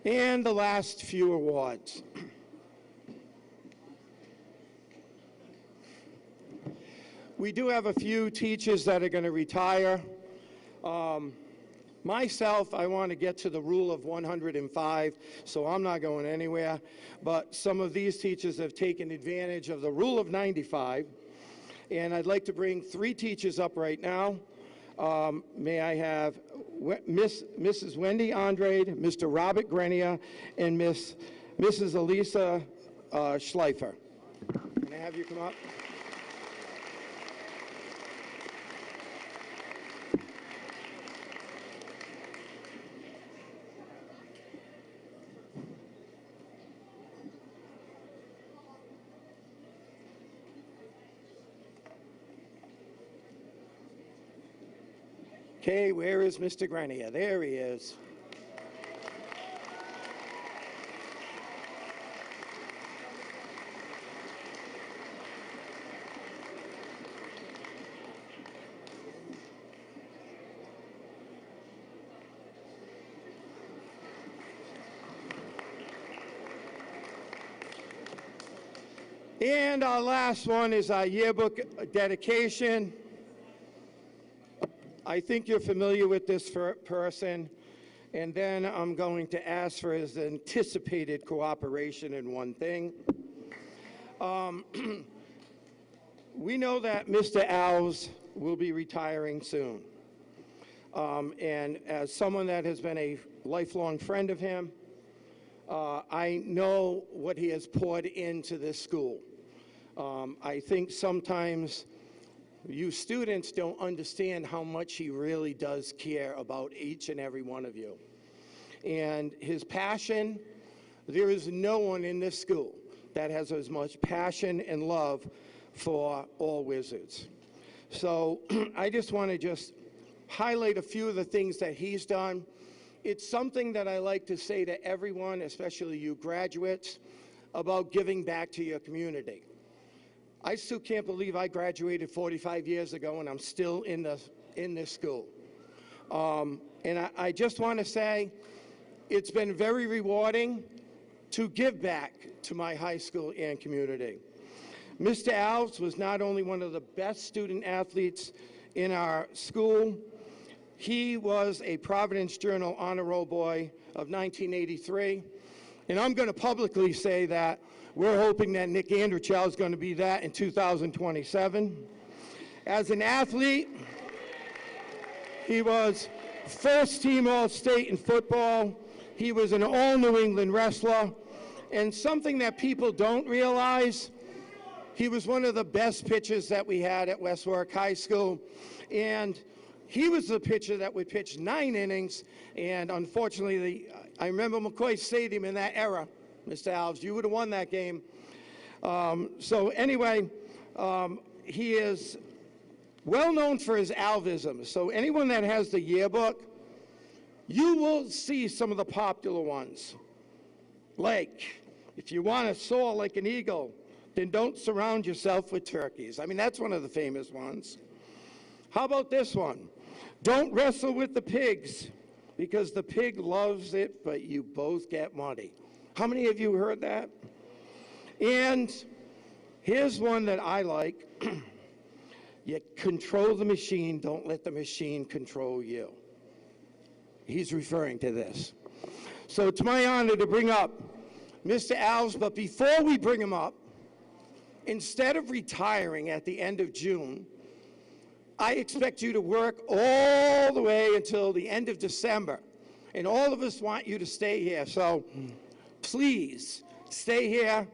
And the last few awards. We do have a few teachers that are going to retire. Myself, I want to get to the rule of 105, so I'm not going anywhere. But some of these teachers have taken advantage of the rule of 95. And I'd like to bring 3 teachers up right now. May I have Mrs. Wendy Andrade, Mr. Robert Grenier, and Mrs. Elisa Schleifer. Can I have you come up? Okay, where is Mr. Grenier? There he is. And our last one is our yearbook dedication. I think you're familiar with this person. And then I'm going to ask for his anticipated cooperation in one thing. We know that Mr. Alves will be retiring soon. And as someone that has been a lifelong friend of him, I know what he has poured into this school. I think sometimes you students don't understand how much he really does care about each and every one of you. And his passion, there is no one in this school that has as much passion and love for all Wizards. So I just want to highlight a few of the things that he's done. It's something that I like to say to everyone, especially you graduates, about giving back to your community. I still can't believe I graduated 45 years ago and I'm still in this school. And I just want to say it's been very rewarding to give back to my high school and community. Mr. Alves was not only one of the best student athletes in our school, he was a Providence Journal Honor Roll Boy of 1983. And I'm going to publicly say that we're hoping that Nick Andrichow is going to be that in 2027. As an athlete, he was first team All-State in football. He was an all-New England wrestler. And something that people don't realize, he was one of the best pitchers that we had at West Warwick High School. And he was the pitcher that would pitch 9 innings. And unfortunately, I remember McCoy Stadium in that era, Mr. Alves. You would have won that game. So anyway, he is well known for his Alvisms. So anyone that has the yearbook, you will see some of the popular ones. Like, if you want to soar like an eagle, then don't surround yourself with turkeys. I mean, that's one of the famous ones. How about this one? Don't wrestle with the pigs, because the pig loves it, but you both get money. How many of you heard that? And here's one that I like. You control the machine, don't let the machine control you. He's referring to this. So it's my honor to bring up Mr. Alves, but before we bring him up, instead of retiring at the end of June, I expect you to work all the way until the end of December. And all of us want you to stay here. So please stay here,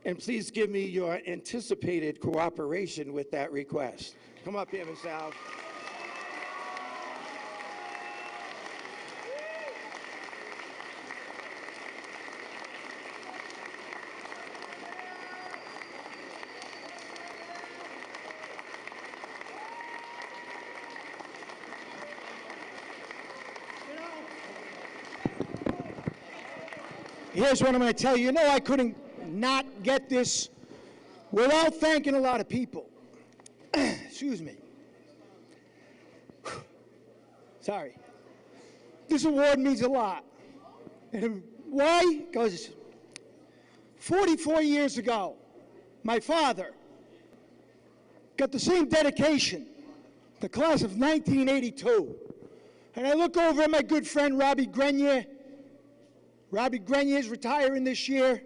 and please give me your anticipated cooperation with that request. Come up here, Ms. Alves. Here's what I'm going to tell you. You know, I couldn't not get this without thanking a lot of people. Excuse me. Sorry. This award means a lot. And why? Because 44 years ago, my father got the same dedication, the class of 1982. And I look over at my good friend Robbie Grenier. Robbie Grenier is retiring this year.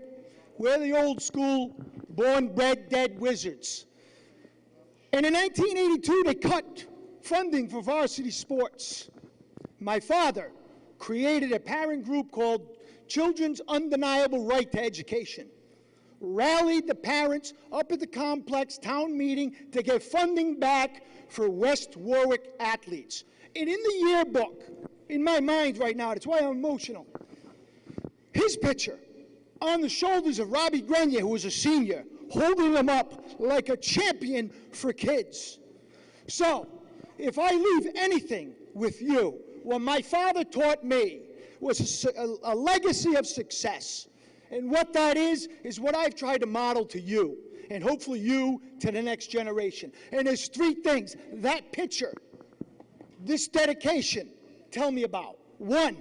We're the old school, born, bred, dead Wizards. And in 1982, they cut funding for varsity sports. My father created a parent group called Children's Undeniable Right to Education, rallied the parents up at the complex town meeting to get funding back for West Warwick athletes. And in the yearbook, in my mind right now, that's why I'm emotional, his picture on the shoulders of Robbie Grenier, who was a senior, holding them up like a champion for kids. So, if I leave anything with you, what my father taught me was a legacy of success. And what that is what I've tried to model to you, and hopefully you to the next generation. And there's 3 things that picture, this dedication, tell me about. 1,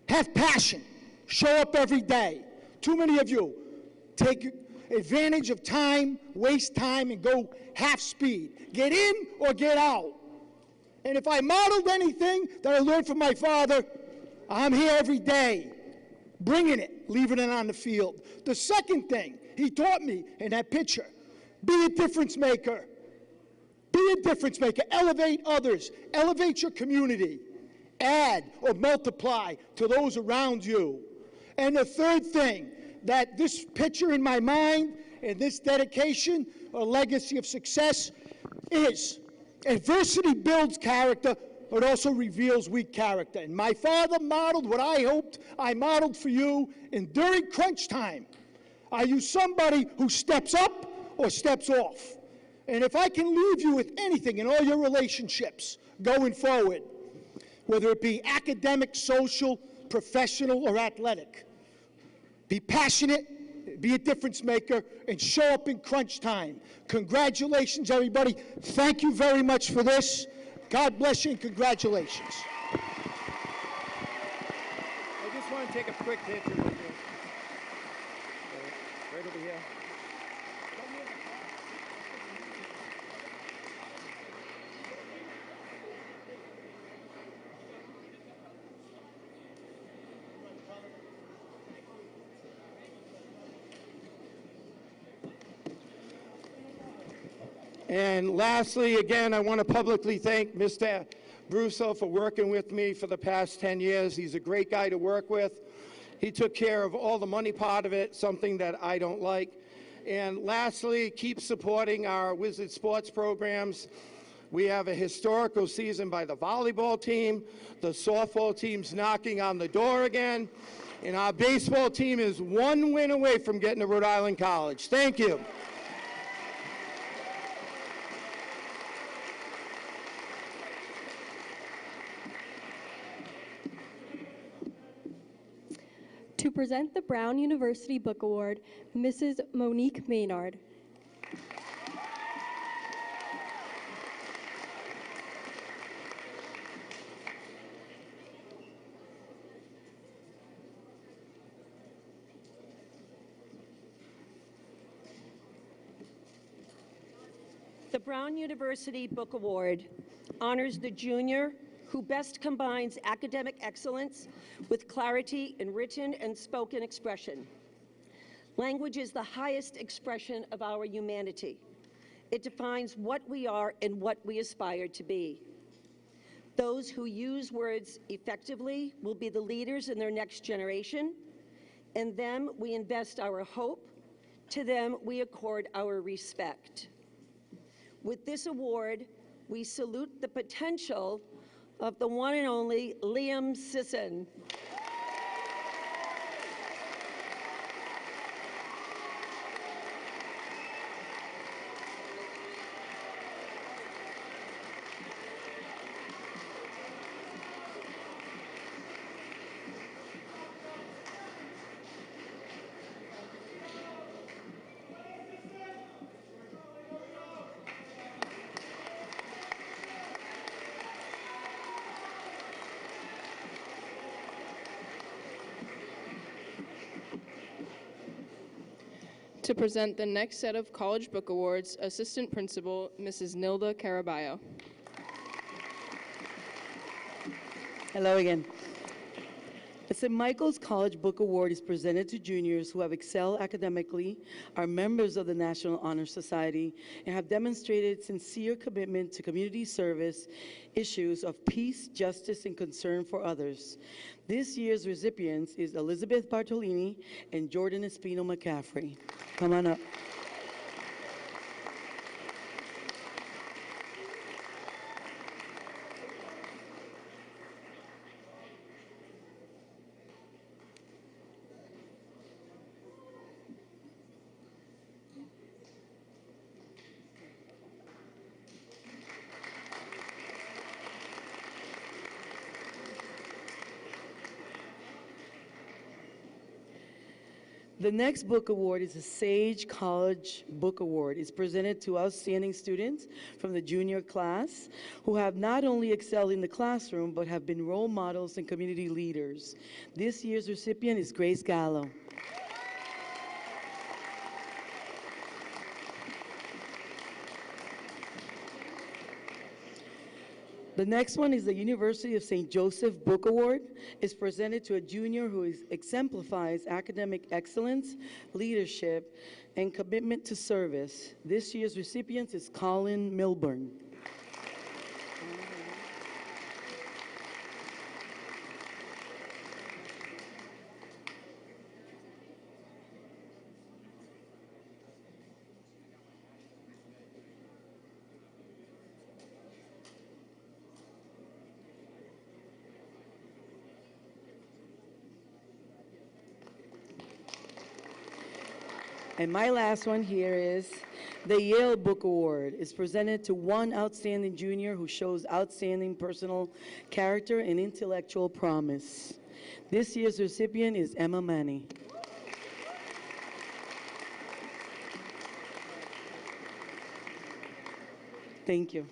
have passion. Show up every day. Too many of you take advantage of time, waste time, and go half speed. Get in or get out. And if I modeled anything that I learned from my father, I'm here every day, bringing it, leaving it on the field. The second thing he taught me in that picture, be a difference maker. Be a difference maker. Elevate others. Elevate your community. Add or multiply to those around you. And the third thing, that this picture in my mind and this dedication or legacy of success is adversity builds character, but also reveals weak character. And my father modeled what I hoped I modeled for you. And during crunch time, are you somebody who steps up or steps off? And if I can leave you with anything in all your relationships going forward, whether it be academic, social, professional, or athletic, be passionate, be a difference maker, and show up in crunch time. Congratulations, everybody. Thank you very much for this. God bless you and congratulations. I just want to take a quick picture with you. Right over here. And lastly, again, I want to publicly thank Mr. Brusso for working with me for the past 10 years. He's a great guy to work with. He took care of all the money part of it, something that I don't like. And lastly, keep supporting our Wizard sports programs. We have a historical season by the volleyball team. The softball team's knocking on the door again. And our baseball team is one win away from getting to Rhode Island College. Thank you. To present the Brown University Book Award, Mrs. Monique Maynard. The Brown University Book Award honors the junior who best combines academic excellence with clarity in written and spoken expression. Language is the highest expression of our humanity. It defines what we are and what we aspire to be. Those who use words effectively will be the leaders in their next generation. In them, we invest our hope. To them, we accord our respect. With this award, we salute the potential of the one and only Liam Sisson. To present the next set of College Book Awards, Assistant Principal, Mrs. Nilda Caraballo. Hello again. The St. Michael's College Book Award is presented to juniors who have excelled academically, are members of the National Honor Society, and have demonstrated sincere commitment to community service, issues of peace, justice, and concern for others. This year's recipients is Elizabeth Bartolini and Jordan Espino McCaffrey. Come on up. The next book award is the Sage College Book Award. It's presented to outstanding students from the junior class who have not only excelled in the classroom, but have been role models and community leaders. This year's recipient is Grace Gallo. The next one is the University of St. Joseph Book Award. It's presented to a junior who exemplifies academic excellence, leadership, and commitment to service. This year's recipient is Colin Milburn. And my last one here is the Yale Book Award. It's presented to one outstanding junior who shows outstanding personal character and intellectual promise. This year's recipient is Emma Manny. Thank you.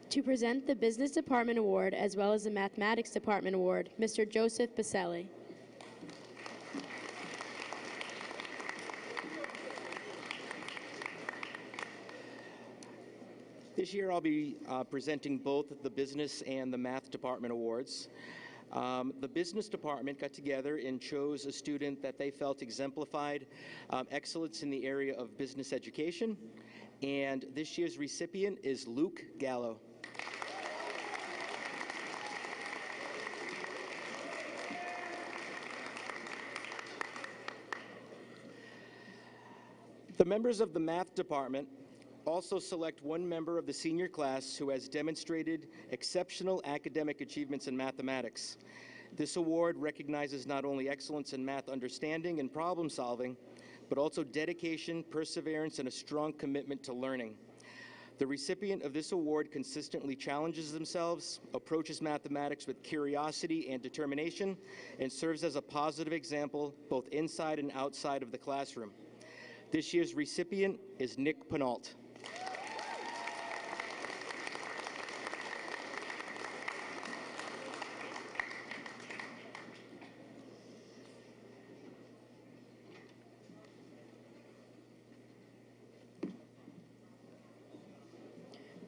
To present the Business Department Award as well as the Mathematics Department Award, Mr. Joseph Baselli. This year I'll be presenting both the Business and the Math Department Awards. The Business Department got together and chose a student that they felt exemplified excellence in the area of business education, and this year's recipient is Luke Gallo. The members of the Math Department also select one member of the senior class who has demonstrated exceptional academic achievements in mathematics. This award recognizes not only excellence in math understanding and problem solving, but also dedication, perseverance, and a strong commitment to learning. The recipient of this award consistently challenges themselves, approaches mathematics with curiosity and determination, and serves as a positive example both inside and outside of the classroom. This year's recipient is Nick Penault.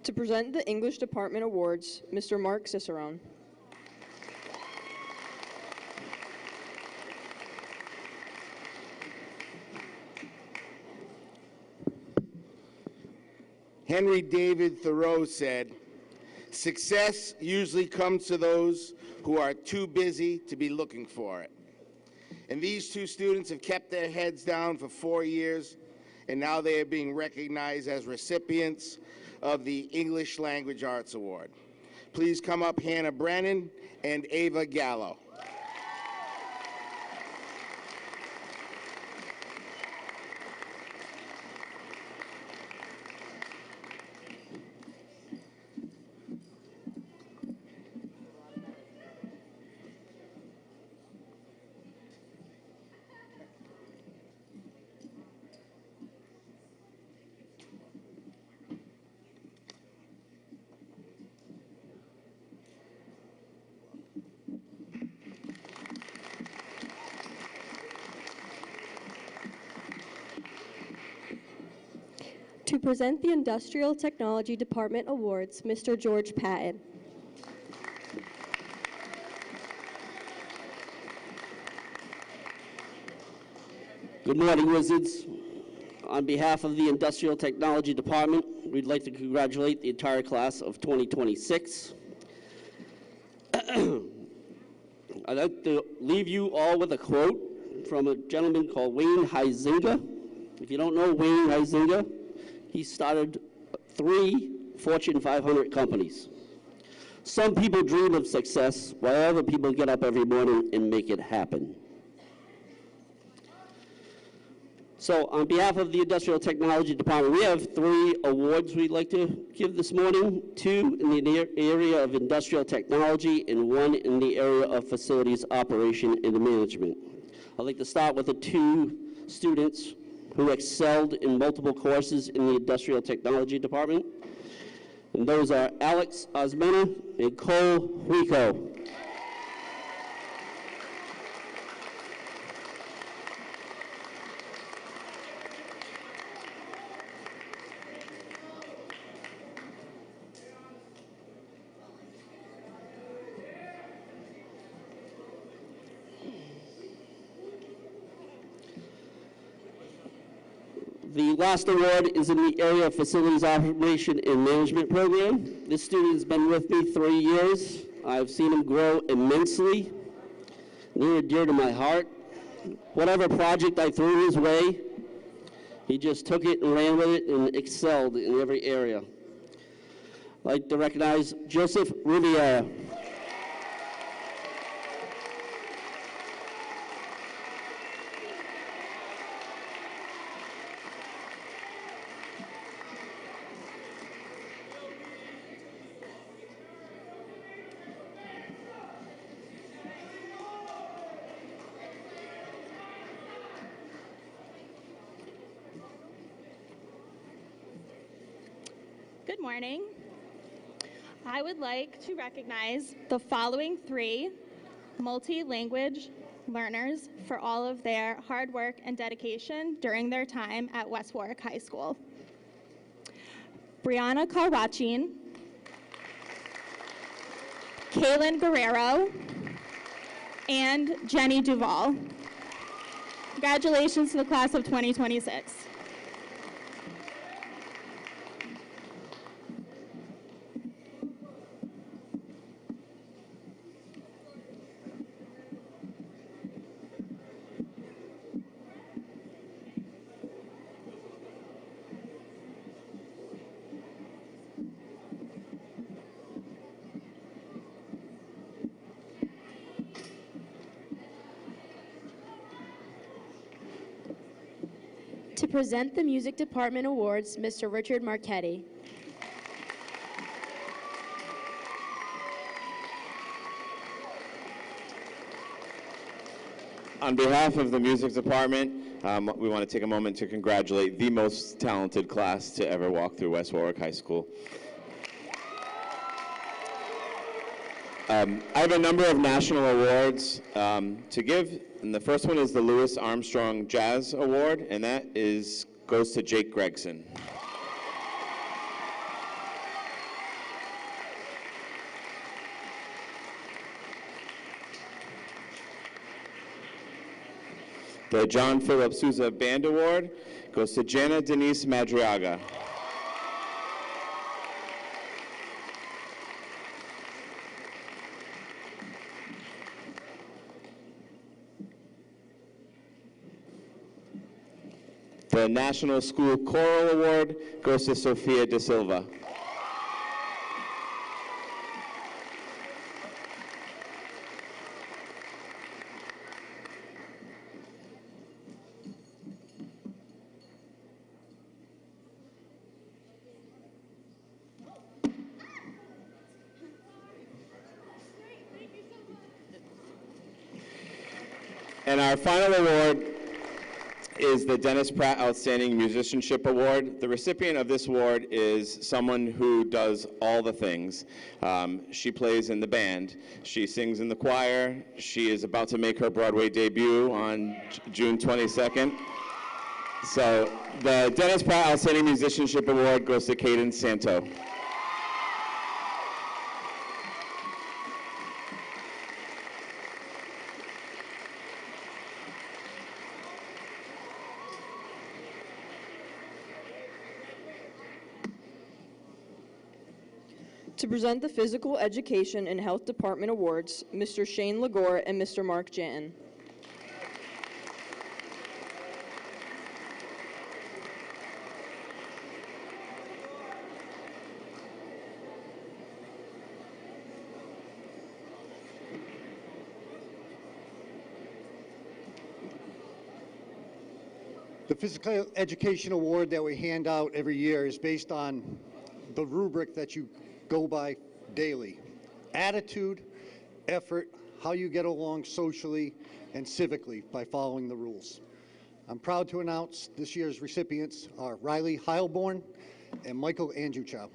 To present the English Department Awards, Mr. Mark Cicerone. Henry David Thoreau said, "Success usually comes to those who are too busy to be looking for it." And these two students have kept their heads down for 4 years, and now they are being recognized as recipients of the English Language Arts Award. Please come up, Hannah Brennan and Ava Gallo. To present the Industrial Technology Department Awards, Mr. George Patton. Good morning, Wizards. On behalf of the Industrial Technology Department, we'd like to congratulate the entire class of 2026. I'd like to leave you all with a quote from a gentleman called Wayne Huizinga. If you don't know Wayne Huizinga, he started 3 Fortune 500 companies. Some people dream of success, while other people get up every morning and make it happen. So on behalf of the Industrial Technology Department, we have 3 awards we'd like to give this morning, 2 in the area of industrial technology and 1 in the area of facilities operation and management. I'd like to start with the 2 students who excelled in multiple courses in the Industrial Technology Department. And those are Alex Osmena and Cole Huico. The last award is in the area of facilities operation and management program. This student has been with me 3 years. I've seen him grow immensely, near and dear to my heart. Whatever project I threw his way, he just took it and ran with it and excelled in every area. I'd like to recognize Joseph Riviera. Good morning. I would like to recognize the following 3 multi-language learners for all of their hard work and dedication during their time at West Warwick High School. Brianna Carwachin, Kaylin Guerrero, and Jenny Duvall. Congratulations to the class of 2026. To present the Music Department Awards, Mr. Richard Marchetti. On behalf of the Music Department, we want to take a moment to congratulate the most talented class to ever walk through West Warwick High School. I have a number of national awards to give, and the first one is the Louis Armstrong Jazz Award, and that goes to Jake Gregson. The John Philip Sousa Band Award goes to Jana Denise Madriaga. The National School Choral Award goes to Sofia De Silva. And our final award is the Dennis Pratt Outstanding Musicianship Award. The recipient of this award is someone who does all the things. She plays in the band, she sings in the choir, she is about to make her Broadway debut on June 22nd. So the Dennis Pratt Outstanding Musicianship Award goes to Caden Santo. To present the Physical Education and Health Department Awards, Mr. Shane Legore and Mr. Mark Janton. The Physical Education Award that we hand out every year is based on the rubric that you go by daily. Attitude, effort, how you get along socially and civically by following the rules. I'm proud to announce this year's recipients are Riley Heilborn and Michael Andrewchow.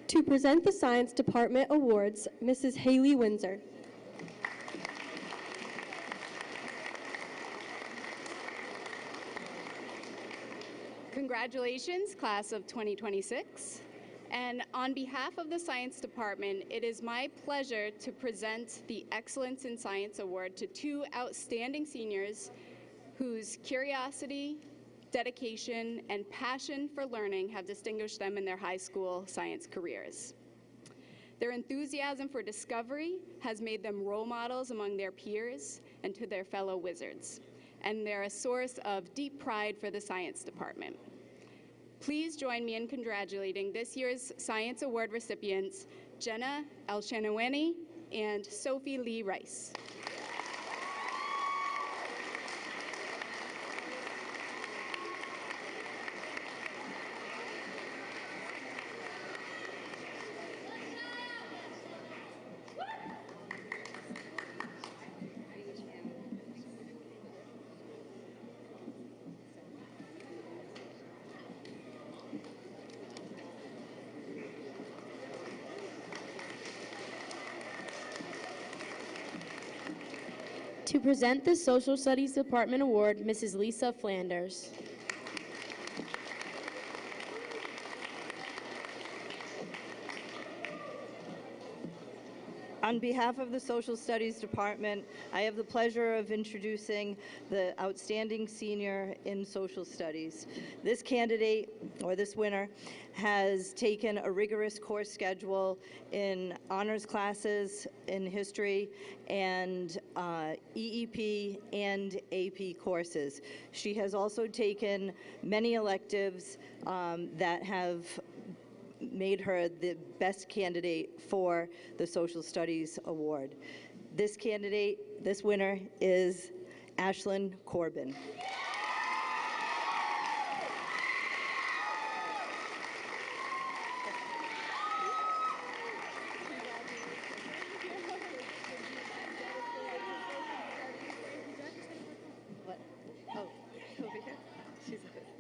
To present the Science Department Awards, Mrs. Haley Windsor. Congratulations, class of 2026. And on behalf of the Science Department, it is my pleasure to present the Excellence in Science Award to two outstanding seniors whose curiosity, dedication, and passion for learning have distinguished them in their high school science careers. Their enthusiasm for discovery has made them role models among their peers and to their fellow wizards, and they're a source of deep pride for the Science Department. Please join me in congratulating this year's Science Award recipients, Jenna Elshanaweni and Sophie Lee Rice. To present the Social Studies Department Award, Mrs. Lisa Flanders. On behalf of the Social Studies Department, I have the pleasure of introducing the outstanding senior in Social Studies. This candidate, or this winner, has taken a rigorous course schedule in honors classes in history and EEP and AP courses. She has also taken many electives that have made her the best candidate for the Social Studies Award. This candidate, this winner, is Ashlyn Corbin. What? Oh, over here? She's so cute.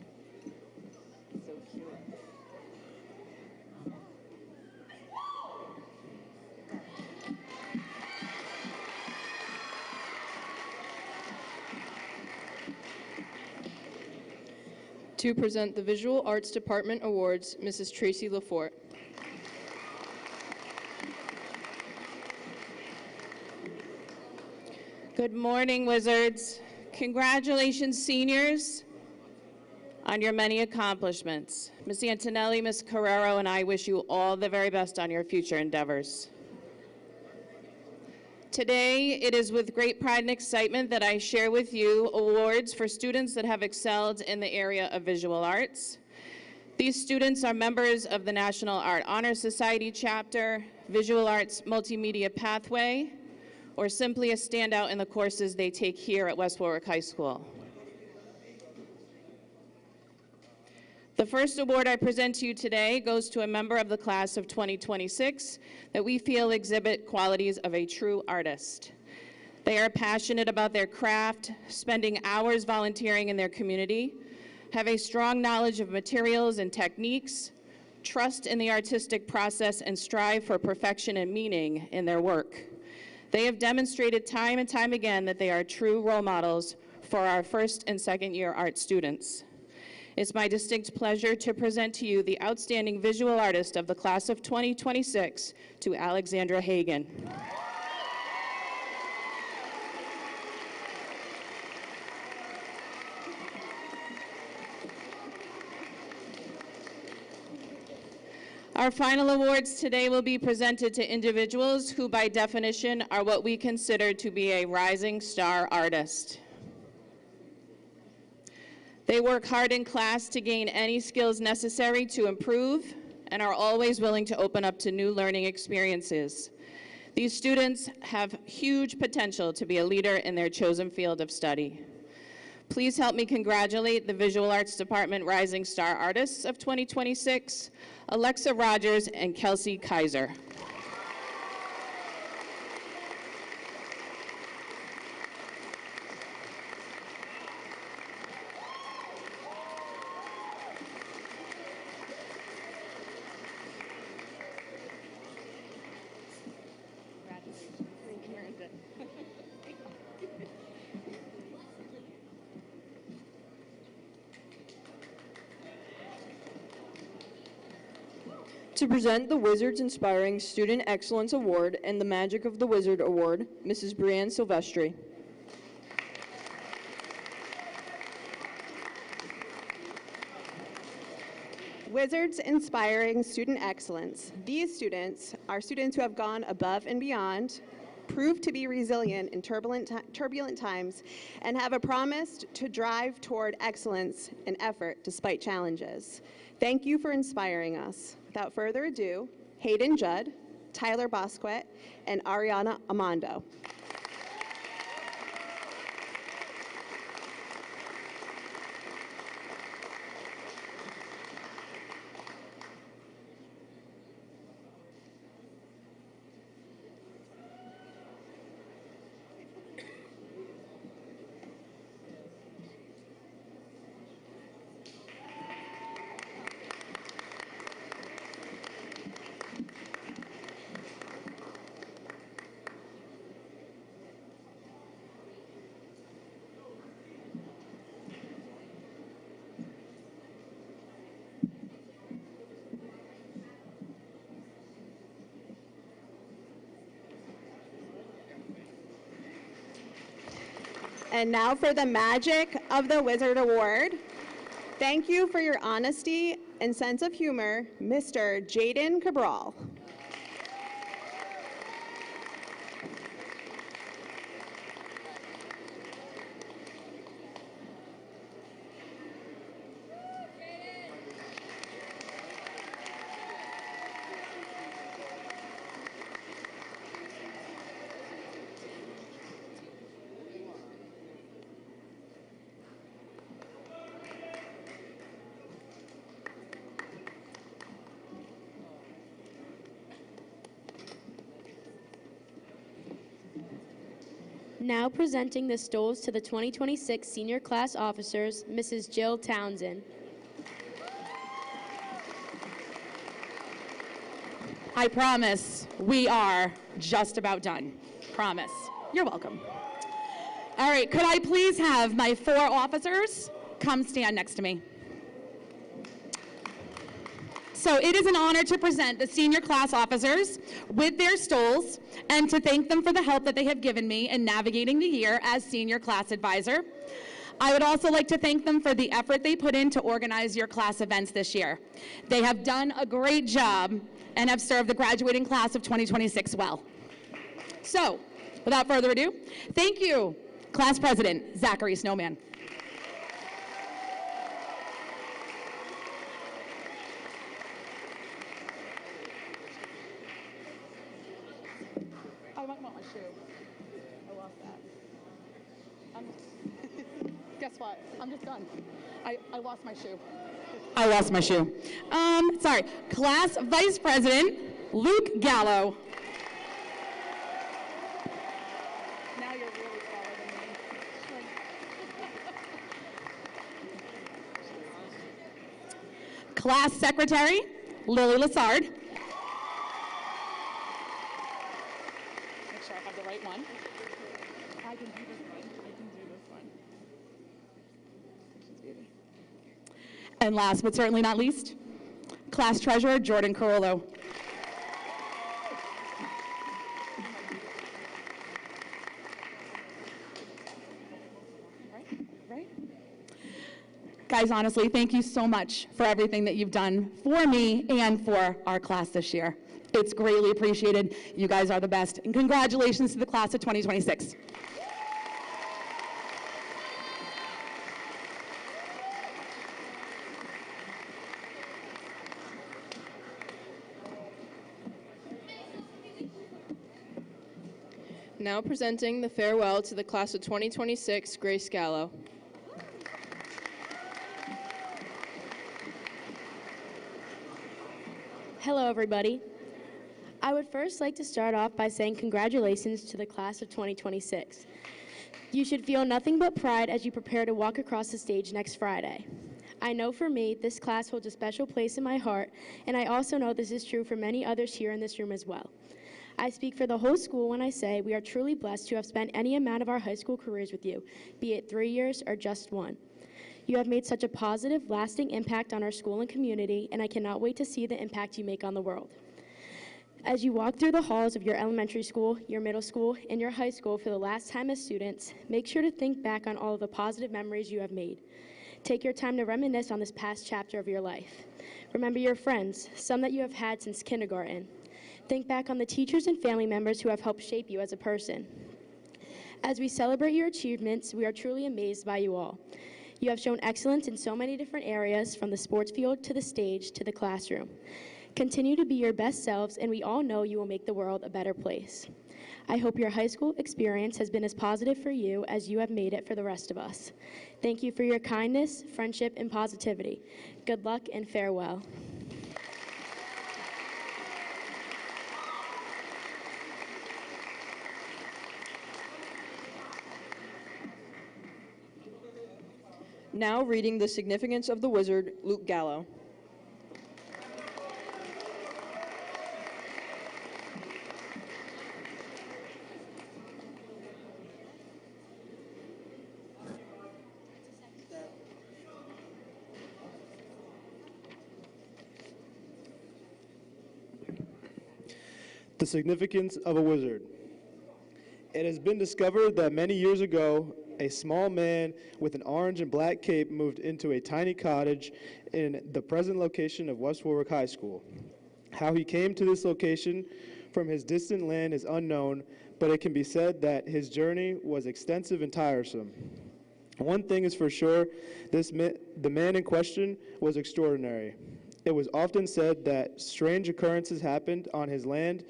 To present the Visual Arts Department Awards, Mrs. Tracy Lafort. Good morning, Wizards. Congratulations, seniors, on your many accomplishments. Ms. Antonelli, Ms. Carrero, and I wish you all the very best on your future endeavors. Today, it is with great pride and excitement that I share with you awards for students that have excelled in the area of visual arts. These students are members of the National Art Honor Society chapter, Visual Arts Multimedia Pathway, or simply a standout in the courses they take here at West Warwick High School. The first award I present to you today goes to a member of the class of 2026 that we feel exhibit qualities of a true artist. They are passionate about their craft, spending hours volunteering in their community, have a strong knowledge of materials and techniques, trust in the artistic process, and strive for perfection and meaning in their work. They have demonstrated time and time again that they are true role models for our first and second year art students. It's my distinct pleasure to present to you the outstanding visual artist of the class of 2026, to Alexandra Hagan. Our final awards today will be presented to individuals who, by definition, are what we consider to be a rising star artist. They work hard in class to gain any skills necessary to improve and are always willing to open up to new learning experiences. These students have huge potential to be a leader in their chosen field of study. Please help me congratulate the Visual Arts Department Rising Star Artists of 2026, Alexa Rogers and Kelsey Kaiser. To present the Wizards Inspiring Student Excellence Award and the Magic of the Wizard Award, Mrs. Brianne Silvestri. Wizards Inspiring Student Excellence. These students are students who have gone above and beyond, proved to be resilient in turbulent times, and have a promise to drive toward excellence and effort despite challenges. Thank you for inspiring us. Without further ado, Hayden Judd, Tyler Bosquet, and Ariana Amando. And now for the Magic of the Wizard Award. Thank you for your honesty and sense of humor, Mr. Jaden Cabral. Now presenting the stoles to the 2026 senior class officers, Mrs. Jill Townsend. I promise we are just about done. Promise. You're welcome. All right, could I please have my 4 officers come stand next to me? So it is an honor to present the senior class officers with their stoles and to thank them for the help that they have given me in navigating the year as senior class advisor. I would also like to thank them for the effort they put in to organize your class events this year. They have done a great job and have served the graduating class of 2026 well. So, without further ado, thank you, Class President Zachary Snowman. I might want my shoe. I lost that. Guess what? I'm just done. I lost my shoe. I lost my shoe. Sorry. Class Vice President Luke Gallo. Now you're really taller than me. Class Secretary Lily Lassard. Make sure I have the right one. I can do this one. I can do this one. And last but certainly not least, Class Treasurer Jordan Carollo. Right? Guys, honestly, thank you so much for everything that you've done for me and for our class this year. It's greatly appreciated. You guys are the best. And congratulations to the class of 2026. Now presenting the farewell to the class of 2026, Grace Gallo. Hello, everybody. I would first like to start off by saying congratulations to the class of 2026. You should feel nothing but pride as you prepare to walk across the stage next Friday. I know for me, this class holds a special place in my heart, and I also know this is true for many others here in this room as well. I speak for the whole school when I say we are truly blessed to have spent any amount of our high school careers with you, be it 3 years or just 1. You have made such a positive, lasting impact on our school and community, and I cannot wait to see the impact you make on the world. As you walk through the halls of your elementary school, your middle school, and your high school for the last time as students, make sure to think back on all of the positive memories you have made. Take your time to reminisce on this past chapter of your life. Remember your friends, some that you have had since kindergarten. Think back on the teachers and family members who have helped shape you as a person. As we celebrate your achievements, we are truly amazed by you all. You have shown excellence in so many different areas, from the sports field to the stage to the classroom. Continue to be your best selves, and we all know you will make the world a better place. I hope your high school experience has been as positive for you as you have made it for the rest of us. Thank you for your kindness, friendship, and positivity. Good luck and farewell. Now reading the significance of the wizard, Luke Gallo. The significance of a wizard. It has been discovered that many years ago, a small man with an orange and black cape moved into a tiny cottage in the present location of West Warwick High School. How he came to this location from his distant land is unknown, but it can be said that his journey was extensive and tiresome. One thing is for sure, the man in question was extraordinary. It was often said that strange occurrences happened on his land,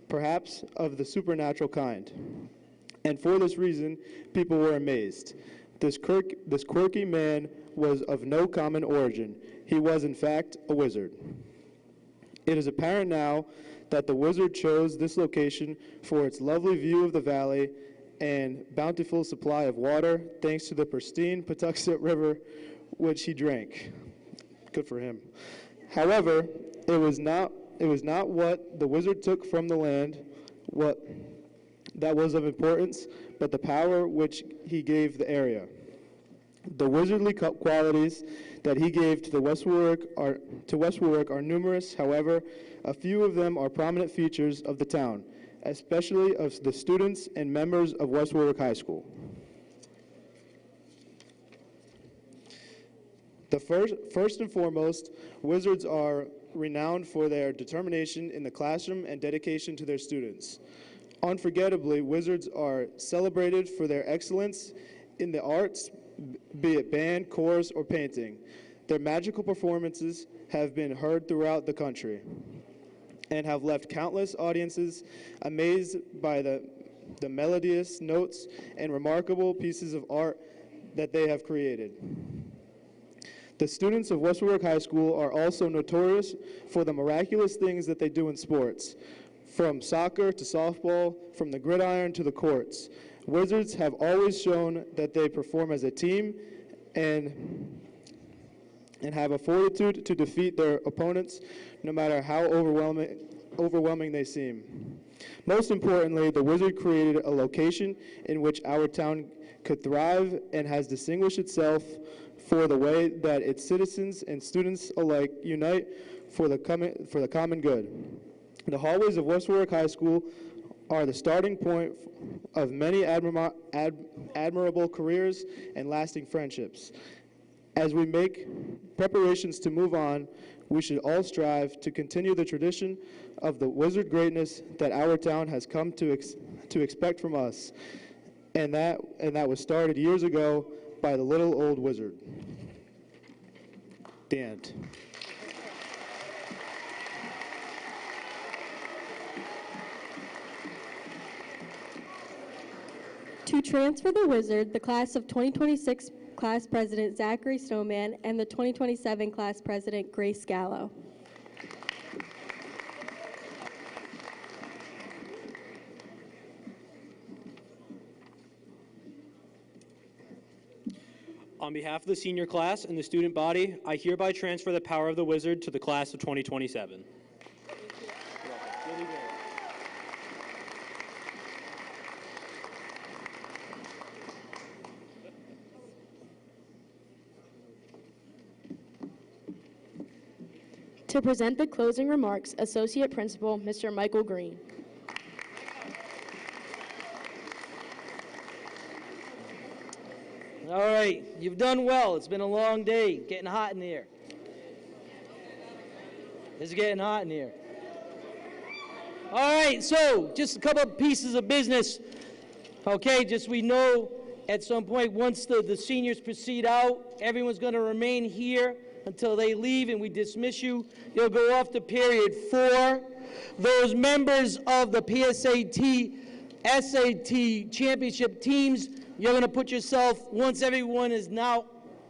perhaps of the supernatural kind. And for this reason, people were amazed. This quirky man was of no common origin. He was, in fact, a wizard. It is apparent now that the wizard chose this location for its lovely view of the valley and bountiful supply of water, thanks to the pristine Patuxent River, which he drank. Good for him. However, it was not what the wizard took from the land that was of importance, but the power which he gave the area. The wizardly qualities that he gave to West Warwick are numerous. However, a few of them are prominent features of the town, especially of the students and members of West Warwick High School. First and foremost, wizards are renowned for their determination in the classroom and dedication to their students. Unforgettably, wizards are celebrated for their excellence in the arts, be it band, chorus, or painting. Their magical performances have been heard throughout the country and have left countless audiences amazed by the melodious notes and remarkable pieces of art that they have created. The students of West Warwick High School are also notorious for the miraculous things that they do in sports, from soccer to softball, from the gridiron to the courts. Wizards have always shown that they perform as a team and have a fortitude to defeat their opponents, no matter how overwhelming they seem. Most importantly, the wizard created a location in which our town could thrive and has distinguished itself for the way that its citizens and students alike unite for the common good. The hallways of West Warwick High School are the starting point of many admirable careers and lasting friendships. As we make preparations to move on, we should all strive to continue the tradition of the wizard greatness that our town has come to expect from us, and that was started years ago by the little old wizard. The end. To transfer the wizard, the class of 2026 class president Zachary Snowman and the 2027 class president Grace Gallo. On behalf of the senior class and the student body, I hereby transfer the power of the wizard to the class of 2027. To present the closing remarks, Associate Principal, Mr. Michael Green. All right, you've done well. It's been a long day, getting hot in here. It's getting hot in here. All right, so just a couple of pieces of business. Okay, just we know at some point once the seniors proceed out, everyone's going to remain here until they leave and we dismiss you. You'll go off to period 4. Those members of the PSAT, SAT championship teams, you're going to put yourself, once everyone is now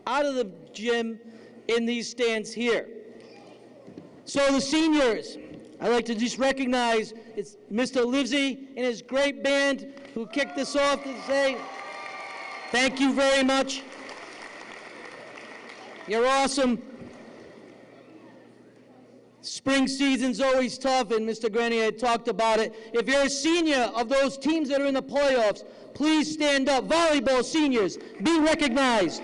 out of the gym, in these stands here. So the seniors, I'd like to just recognize it's Mr. Livesey and his great band who kicked this off to say thank you very much. You're awesome. Spring season's always tough, and Mr. Grenier had talked about it. If you're a senior of those teams that are in the playoffs, please stand up. Volleyball seniors, be recognized.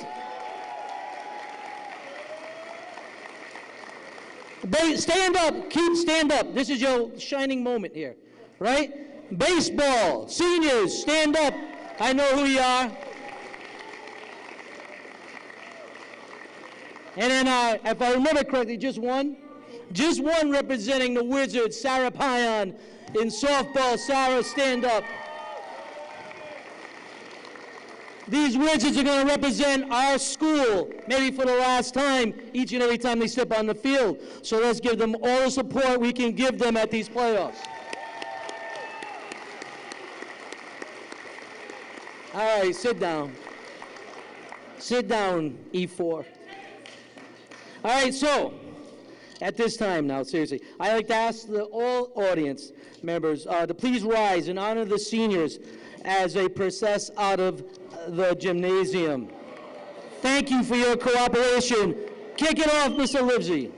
Stand up, stand up. This is your shining moment here, right? Baseball, seniors, stand up. I know who you are. And then, if I remember correctly, just one representing the Wizards, Sarah Pion. In softball, Sarah, stand up. These Wizards are going to represent our school, maybe for the last time, each and every time they step on the field. So let's give them all the support we can give them at these playoffs. All right, sit down. Sit down, E4. All right, so at this time now, seriously, I'd like to ask all audience members to please rise and honor the seniors as they process out of the gymnasium. Thank you for your cooperation. Kick it off, Mr. Livesey.